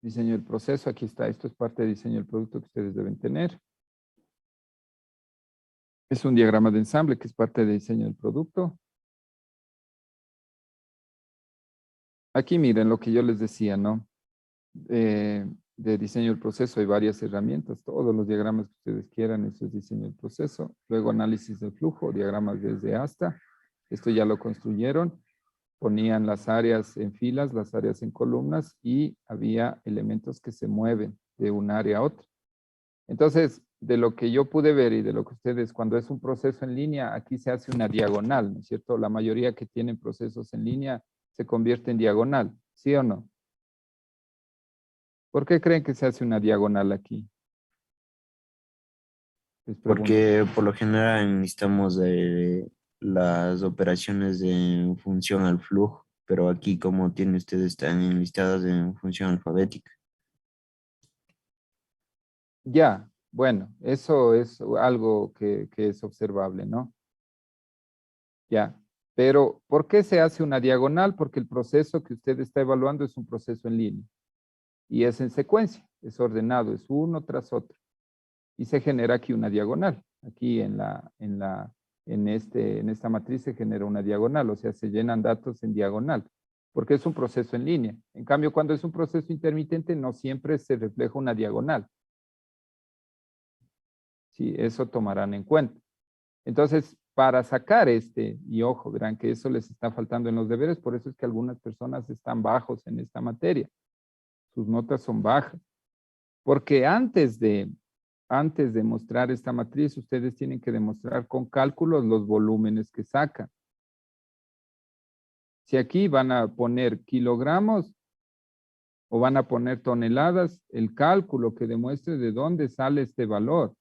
diseño del proceso, aquí está, esto es parte de diseño del producto que ustedes deben tener. Es un diagrama de ensamble que es parte de diseño del producto. Aquí miren lo que yo les decía, ¿no? De diseño del proceso hay varias herramientas, todos los diagramas que ustedes quieran, eso es diseño del proceso. Luego análisis del flujo, diagramas desde hasta. Esto ya lo construyeron. Ponían las áreas en filas, las áreas en columnas y había elementos que se mueven de un área a otra. Entonces, de lo que yo pude ver y de lo que ustedes, cuando es un proceso en línea, aquí se hace una diagonal, ¿no es cierto? La mayoría que tienen procesos en línea se convierte en diagonal, ¿sí o no? ¿Por qué creen que se hace una diagonal aquí? Les pregunto. Porque por lo general necesitamos las operaciones en función al flujo, pero aquí como tiene ustedes están enlistadas en función alfabética. Ya, bueno, eso es algo que es observable, ¿no? Ya. Pero, ¿por qué se hace una diagonal? Porque el proceso que usted está evaluando es un proceso en línea. Y es en secuencia, es ordenado, es uno tras otro. Y se genera aquí una diagonal. Aquí en esta matriz se genera una diagonal, o sea, se llenan datos en diagonal, porque es un proceso en línea. En cambio, cuando es un proceso intermitente, no siempre se refleja una diagonal. Sí, eso tomarán en cuenta. Entonces, para sacar y ojo, verán que eso les está faltando en los deberes, por eso es que algunas personas están bajos en esta materia. Sus notas son bajas. Porque antes de mostrar esta matriz, ustedes tienen que demostrar con cálculos los volúmenes que sacan. Si aquí van a poner kilogramos o van a poner toneladas, el cálculo que demuestre de dónde sale este valor.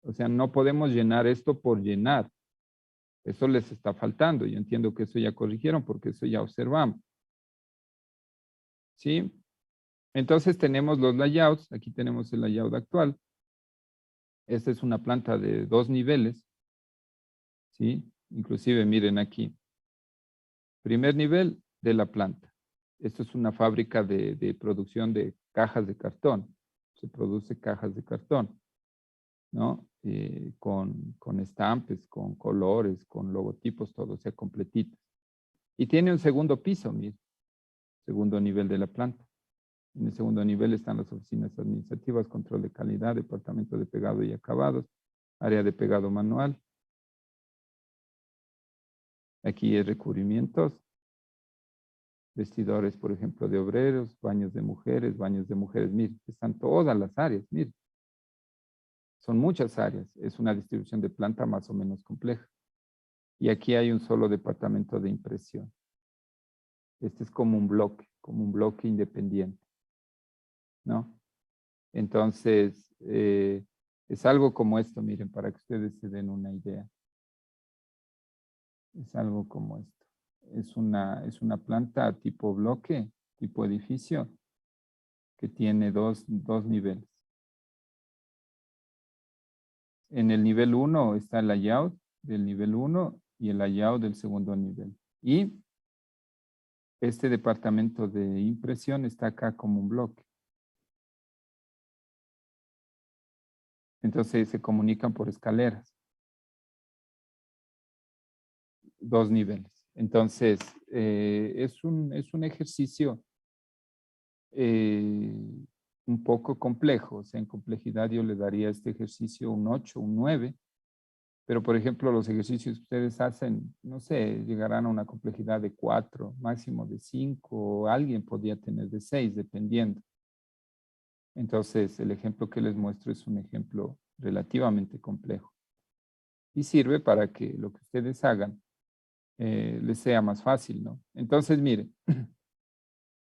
O sea, no podemos llenar esto por llenar. Eso les está faltando. Yo entiendo que eso ya corrigieron porque eso ya observamos. ¿Sí? Entonces tenemos los layouts. Aquí tenemos el layout actual. Esta es una planta de 2 niveles. ¿Sí? Inclusive miren aquí. Primer nivel de la planta. Esto es una fábrica de producción de cajas de cartón. Se produce cajas de cartón, ¿no? Con estampes, con colores, con logotipos, todo, o sea, completito. Y tiene un segundo piso, mire. Segundo nivel de la planta. En el segundo nivel están las oficinas administrativas, control de calidad, departamento de pegado y acabados, área de pegado manual. Aquí hay recubrimientos, vestidores, por ejemplo, de obreros, baños de mujeres, mire, están todas las áreas, mire. Son muchas áreas, es una distribución de planta más o menos compleja. Y aquí hay un solo departamento de impresión. Este es como un bloque independiente, ¿no? Entonces, es algo como esto, miren, para que ustedes se den una idea. Es algo como esto. Es una planta tipo bloque, tipo edificio, que tiene dos niveles. En el nivel 1 está el layout del nivel 1 y el layout del segundo nivel. Y este departamento de impresión está acá como un bloque. Entonces se comunican por escaleras. 2 niveles. Entonces, es un ejercicio un poco complejo. O sea, en complejidad yo le daría a este ejercicio un 8, un 9. Pero, por ejemplo, los ejercicios que ustedes hacen, no sé, llegarán a una complejidad de 4, máximo de 5, o alguien podría tener de 6, dependiendo. Entonces, el ejemplo que les muestro es un ejemplo relativamente complejo. Y sirve para que lo que ustedes hagan les sea más fácil, ¿no? Entonces, miren,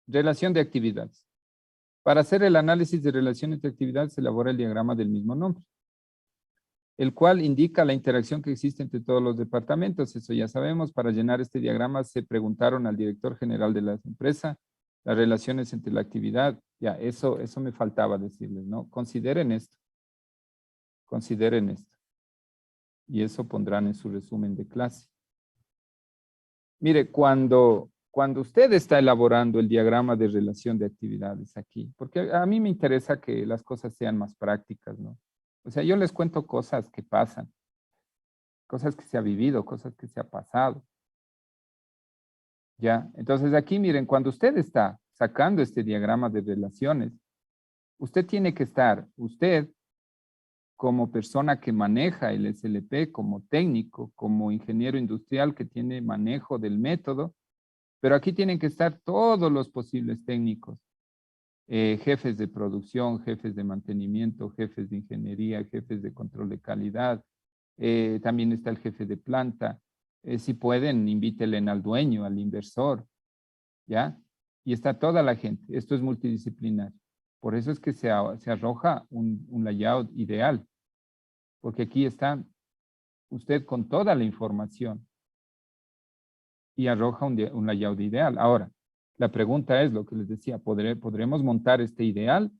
relación de actividades. Para hacer el análisis de relaciones de actividades se elabora el diagrama del mismo nombre, el cual indica la interacción que existe entre todos los departamentos. Eso ya sabemos. Para llenar este diagrama se preguntaron al director general de la empresa las relaciones entre la actividad. Ya, eso me faltaba decirles, ¿no? Consideren esto. Consideren esto. Y eso pondrán en su resumen de clase. Mire, cuando usted está elaborando el diagrama de relación de actividades aquí, porque a mí me interesa que las cosas sean más prácticas, ¿no? O sea, yo les cuento cosas que pasan, cosas que se ha vivido, cosas que se ha pasado. ¿Ya? Entonces aquí, miren, cuando usted está sacando este diagrama de relaciones, usted tiene que estar, usted como persona que maneja el SLP, como técnico, como ingeniero industrial que tiene manejo del método, pero aquí tienen que estar todos los posibles técnicos, jefes de producción, jefes de mantenimiento, jefes de ingeniería, jefes de control de calidad, también está el jefe de planta, si pueden, invítenle al dueño, al inversor, ¿ya? Y está toda la gente, esto es multidisciplinar. Por eso es que se arroja un layout ideal, porque aquí está usted con toda la información y arroja un layout ideal. Ahora, la pregunta es lo que les decía, ¿podremos montar este ideal?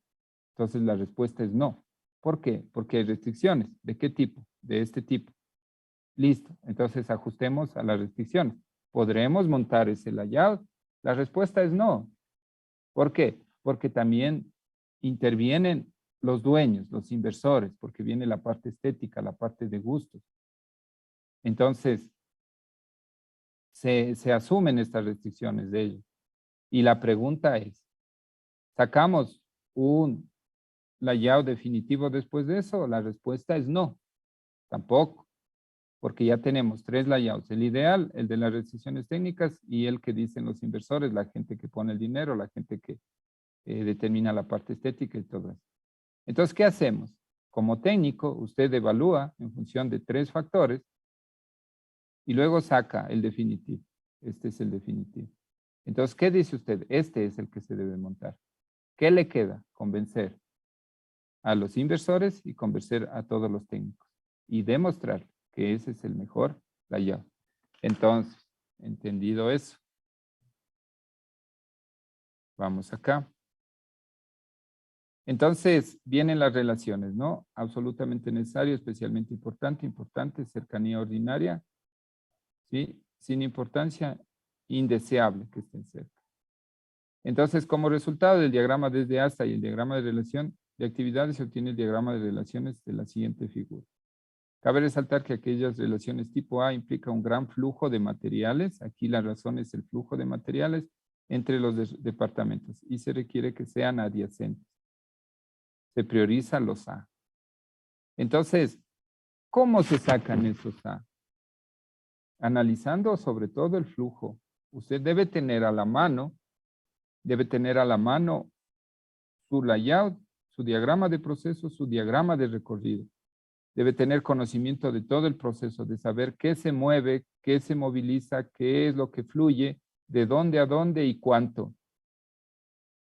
Entonces la respuesta es no. ¿Por qué? Porque hay restricciones. ¿De qué tipo? De este tipo. Listo, entonces ajustemos a las restricciones. ¿Podremos montar ese layout? La respuesta es no. ¿Por qué? Porque también intervienen los dueños, los inversores, porque viene la parte estética, la parte de gustos. Entonces, se asumen estas restricciones de ellos. Y la pregunta es, ¿sacamos un layout definitivo después de eso? La respuesta es no, tampoco, porque ya tenemos 3 layouts. El ideal, el de las restricciones técnicas y el que dicen los inversores, la gente que pone el dinero, la gente que determina la parte estética y todo eso. Entonces, ¿qué hacemos? Como técnico, usted evalúa en función de 3 factores y luego saca el definitivo. Este es el definitivo. Entonces, ¿qué dice usted? Este es el que se debe montar. ¿Qué le queda? Convencer a los inversores y convencer a todos los técnicos y demostrar que ese es el mejor layout. Entonces, entendido eso, vamos acá. Entonces, vienen las relaciones, ¿no? Absolutamente necesario, especialmente importante, cercanía ordinaria, ¿sí? Sin importancia, indeseable que estén cerca. Entonces, como resultado del diagrama desde hasta y el diagrama de relación de actividades, se obtiene el diagrama de relaciones de la siguiente figura. Cabe resaltar que aquellas relaciones tipo A implican un gran flujo de materiales. Aquí la razón es el flujo de materiales entre los departamentos y se requiere que sean adyacentes. Se priorizan los A. Entonces, ¿cómo se sacan esos A? Analizando sobre todo el flujo. Usted debe tener a la mano su layout, su diagrama de proceso, su diagrama de recorrido. Debe tener conocimiento de todo el proceso, de saber qué se mueve, qué se moviliza, qué es lo que fluye, de dónde a dónde y cuánto.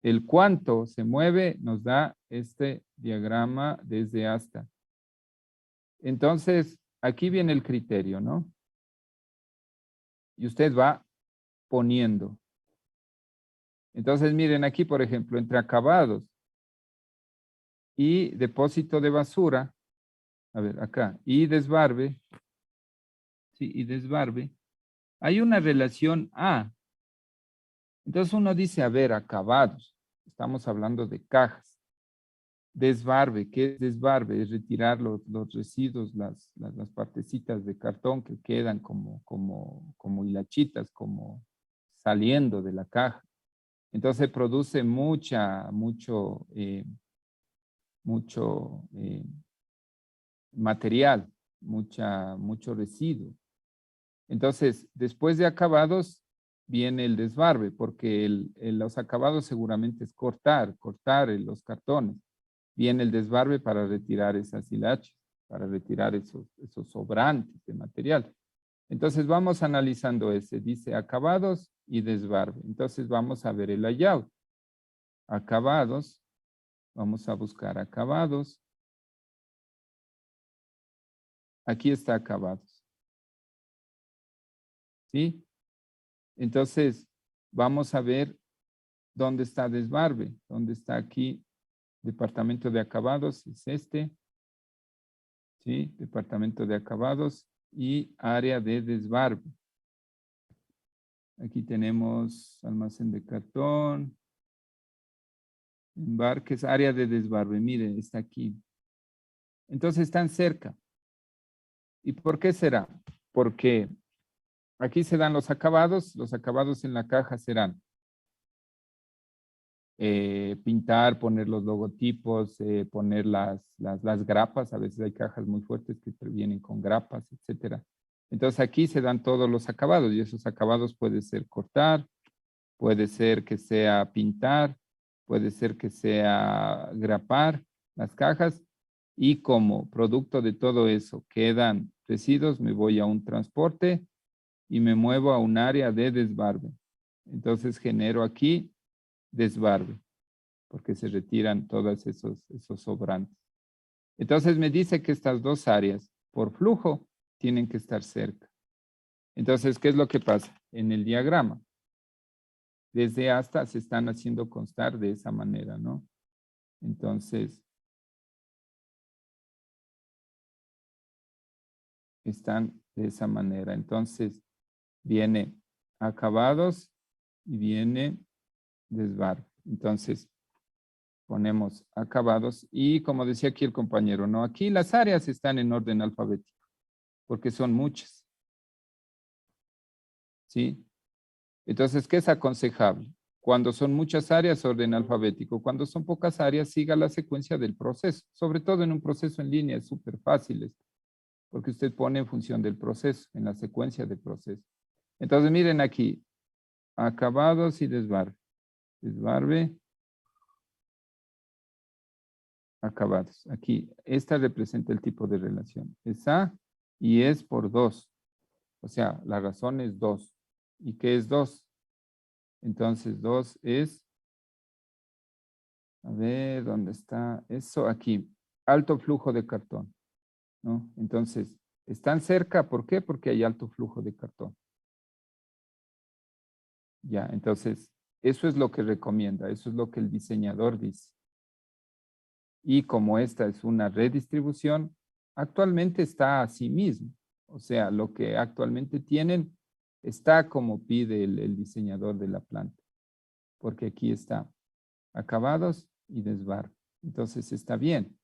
El cuánto se mueve nos da este diagrama desde hasta. Entonces, aquí viene el criterio, ¿no? Y usted va poniendo. Entonces, miren aquí, por ejemplo, entre acabados y depósito de basura, a ver, acá, y desbarbe, sí, y desbarbe, hay una relación A. Entonces uno dice, a ver, acabados, estamos hablando de cajas. Desbarbe, ¿qué es desbarbe? Es retirar los residuos, las partecitas de cartón que quedan como hilachitas, como saliendo de la caja. Entonces produce mucho material, mucho residuo. Entonces, después de acabados, viene el desbarbe, porque los acabados seguramente es cortar los cartones. Viene el desbarbe para retirar esas hilachas, para retirar esos sobrantes de material. Entonces, vamos analizando ese. Dice acabados y desbarbe. Entonces, vamos a ver el layout. Acabados. Vamos a buscar acabados. Aquí está acabados. ¿Sí? Entonces, vamos a ver dónde está desbarbe. ¿Dónde está aquí? Departamento de acabados es este. ¿Sí? Departamento de acabados y área de desbarbe. Aquí tenemos almacén de cartón. Embarques, área de desbarbe. Miren, está aquí. Entonces están cerca. ¿Y por qué será? Porque aquí se dan los acabados en la caja serán pintar, poner los logotipos, poner las grapas, a veces hay cajas muy fuertes que vienen con grapas, etcétera. Entonces aquí se dan todos los acabados y esos acabados puede ser cortar, puede ser que sea pintar, puede ser que sea grapar las cajas y como producto de todo eso quedan residuos, me voy a un transporte y me muevo a un área de desbarbe. Entonces genero aquí desbarbe, porque se retiran todos esos sobrantes. Entonces me dice que estas dos áreas, por flujo, tienen que estar cerca. Entonces, ¿qué es lo que pasa? En el diagrama, desde hasta se están haciendo constar de esa manera, ¿no? Entonces, están de esa manera. Entonces, viene acabados y viene desbarbe. Entonces, ponemos acabados y como decía aquí el compañero, no, aquí las áreas están en orden alfabético, porque son muchas. ¿Sí? Entonces, ¿qué es aconsejable? Cuando son muchas áreas, orden alfabético. Cuando son pocas áreas, siga la secuencia del proceso. Sobre todo en un proceso en línea, es súper fácil esto, porque usted pone en función del proceso, en la secuencia del proceso. Entonces, miren aquí, acabados y desbarbe. Desbarbe, acabados. Aquí, esta representa el tipo de relación. Es A y es por 2. O sea, la razón es 2. ¿Y qué es 2? Entonces, 2 es, a ver, ¿dónde está? Eso aquí, alto flujo de cartón, ¿no? Entonces, están cerca, ¿por qué? Porque hay alto flujo de cartón. Ya, entonces, eso es lo que recomienda, eso es lo que el diseñador dice. Y como esta es una redistribución, actualmente está así mismo. O sea, lo que actualmente tienen está como pide el diseñador de la planta. Porque aquí está acabados y desbarbe. Entonces está bien.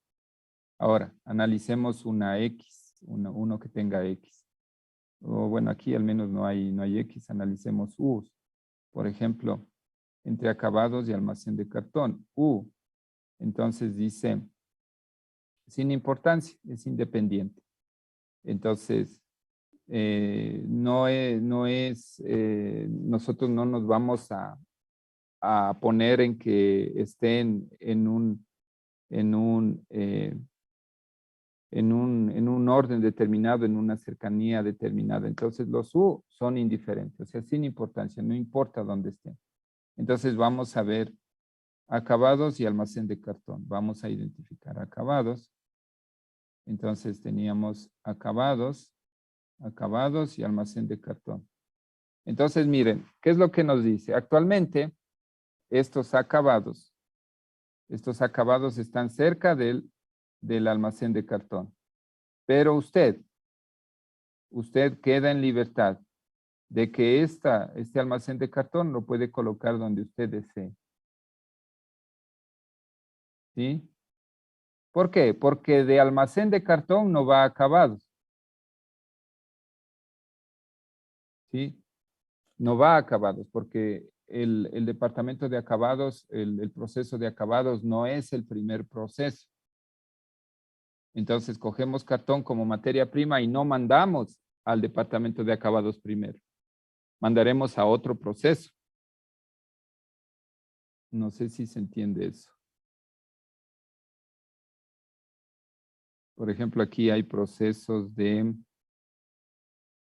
Ahora, analicemos una X, uno que tenga X. O bueno, aquí al menos no hay X, analicemos U. Por ejemplo, entre acabados y almacén de cartón. U. Entonces dice, sin importancia, es independiente. Entonces, nosotros no nos vamos a poner en que estén en un orden determinado, en una cercanía determinada. Entonces, los U son indiferentes, o sea, sin importancia, no importa dónde estén. Entonces, vamos a ver acabados y almacén de cartón. Vamos a identificar acabados. Entonces, teníamos acabados y almacén de cartón. Entonces, miren, ¿qué es lo que nos dice? Actualmente, estos acabados están cerca del almacén de cartón. Pero usted queda en libertad de que este almacén de cartón lo puede colocar donde usted desee. ¿Sí? ¿Por qué? Porque de almacén de cartón no va a acabados. ¿Sí? No va a acabados porque el departamento de acabados, el proceso de acabados no es el primer proceso. Entonces cogemos cartón como materia prima y no mandamos al departamento de acabados primero. Mandaremos a otro proceso. No sé si se entiende eso. Por ejemplo, aquí hay procesos de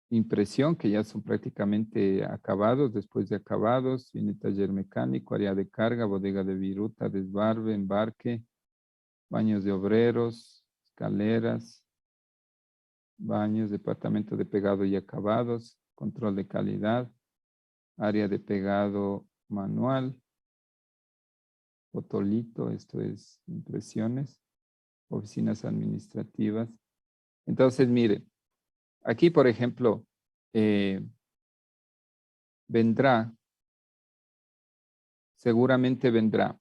impresión que ya son prácticamente acabados. Después de acabados viene taller mecánico, área de carga, bodega de viruta, desbarbe, embarque, baños de obreros, escaleras, baños, departamento de pegado y acabados, control de calidad, área de pegado manual, fotolito, esto es impresiones, oficinas administrativas. Entonces, mire, aquí, por ejemplo, seguramente vendrá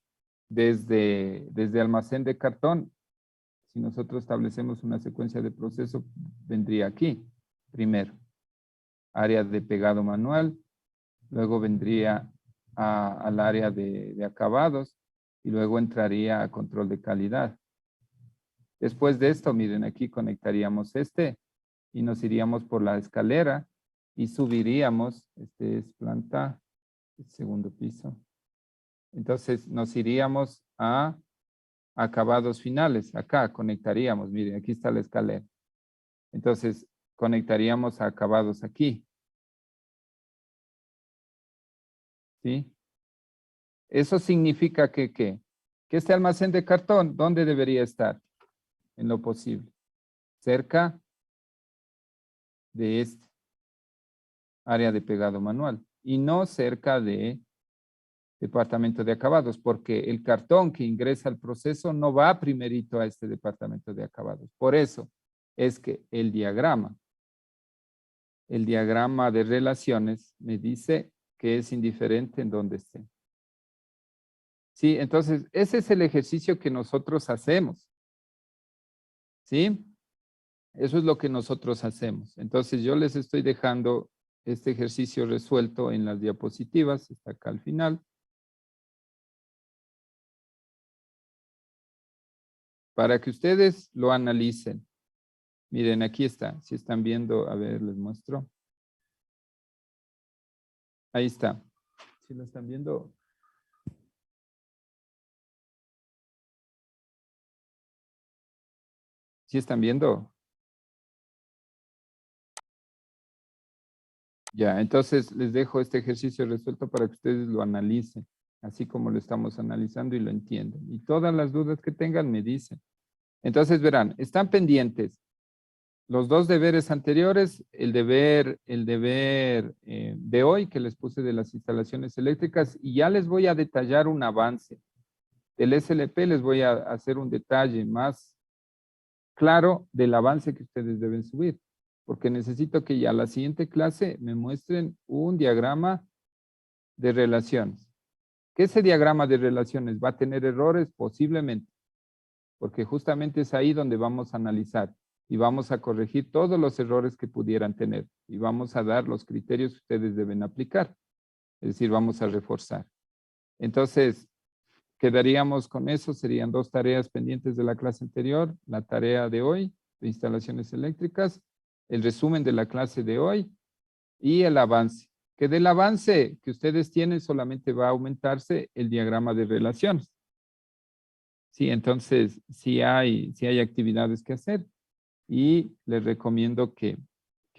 desde almacén de cartón. Si nosotros establecemos una secuencia de proceso, vendría aquí, primero, área de pegado manual, luego vendría al área de acabados y luego entraría a control de calidad. Después de esto, miren, aquí conectaríamos y nos iríamos por la escalera y subiríamos, este es planta, segundo piso. Entonces nos iríamos a acabados finales. Acá conectaríamos, miren, aquí está la escalera. Entonces conectaríamos a acabados aquí. ¿Sí? Eso significa que este almacén de cartón, ¿dónde debería estar? En lo posible. Cerca de este área de pegado manual y no cerca de departamento de acabados, porque el cartón que ingresa al proceso no va primerito a este departamento de acabados. Por eso es que el diagrama el diagrama de relaciones me dice que es indiferente en donde esté. Sí, entonces ese es el ejercicio que nosotros hacemos. ¿Sí? Eso es lo que nosotros hacemos. Entonces yo les estoy dejando este ejercicio resuelto en las diapositivas, está acá al final. Para que ustedes lo analicen. Miren, aquí está. Si están viendo, a ver, les muestro. Ahí está. Si lo están viendo. ¿Sí están viendo? Ya, entonces les dejo este ejercicio resuelto para que ustedes lo analicen, así como lo estamos analizando y lo entiendan. Y todas las dudas que tengan me dicen. Entonces verán, están pendientes los dos deberes anteriores, el deber de hoy que les puse de las instalaciones eléctricas, y ya les voy a detallar un avance. Del SLP les voy a hacer un detalle más claro del avance que ustedes deben subir, porque necesito que ya la siguiente clase me muestren un diagrama de relaciones. ¿Que ese diagrama de relaciones va a tener errores? Posiblemente, porque justamente es ahí donde vamos a analizar y vamos a corregir todos los errores que pudieran tener y vamos a dar los criterios que ustedes deben aplicar. Es decir, vamos a reforzar. Entonces, quedaríamos con eso. Serían 2 tareas pendientes de la clase anterior, la tarea de hoy de instalaciones eléctricas, el resumen de la clase de hoy y el avance. Que del avance que ustedes tienen solamente va a aumentarse el diagrama de relaciones. Sí, entonces sí hay actividades que hacer y les recomiendo que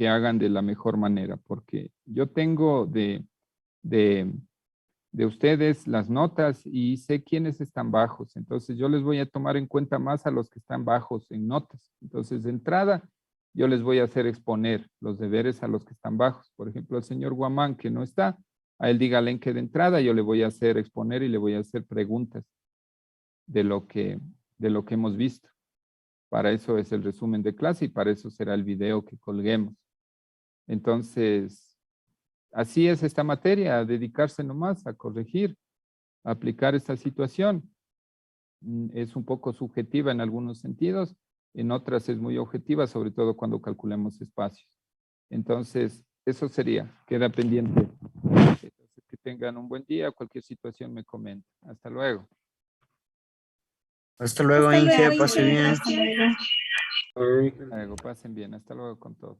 hagan de la mejor manera, porque yo tengo de ustedes las notas y sé quiénes están bajos. Entonces yo les voy a tomar en cuenta más a los que están bajos en notas. Entonces de entrada yo les voy a hacer exponer los deberes a los que están bajos. Por ejemplo, el señor Guamán que no está, a él dígale que de entrada yo le voy a hacer exponer y le voy a hacer preguntas de lo que hemos visto. Para eso es el resumen de clase y para eso será el video que colguemos. Entonces, así es esta materia, a dedicarse nomás a corregir, a aplicar esta situación. Es un poco subjetiva en algunos sentidos, en otras es muy objetiva, sobre todo cuando calculemos espacios. Entonces, eso sería, queda pendiente. Entonces, que tengan un buen día, cualquier situación me comenta. Hasta luego. Hasta luego, Hasta Inge, luego, pase bien. hasta luego. Luego, pasen bien, hasta luego con todos.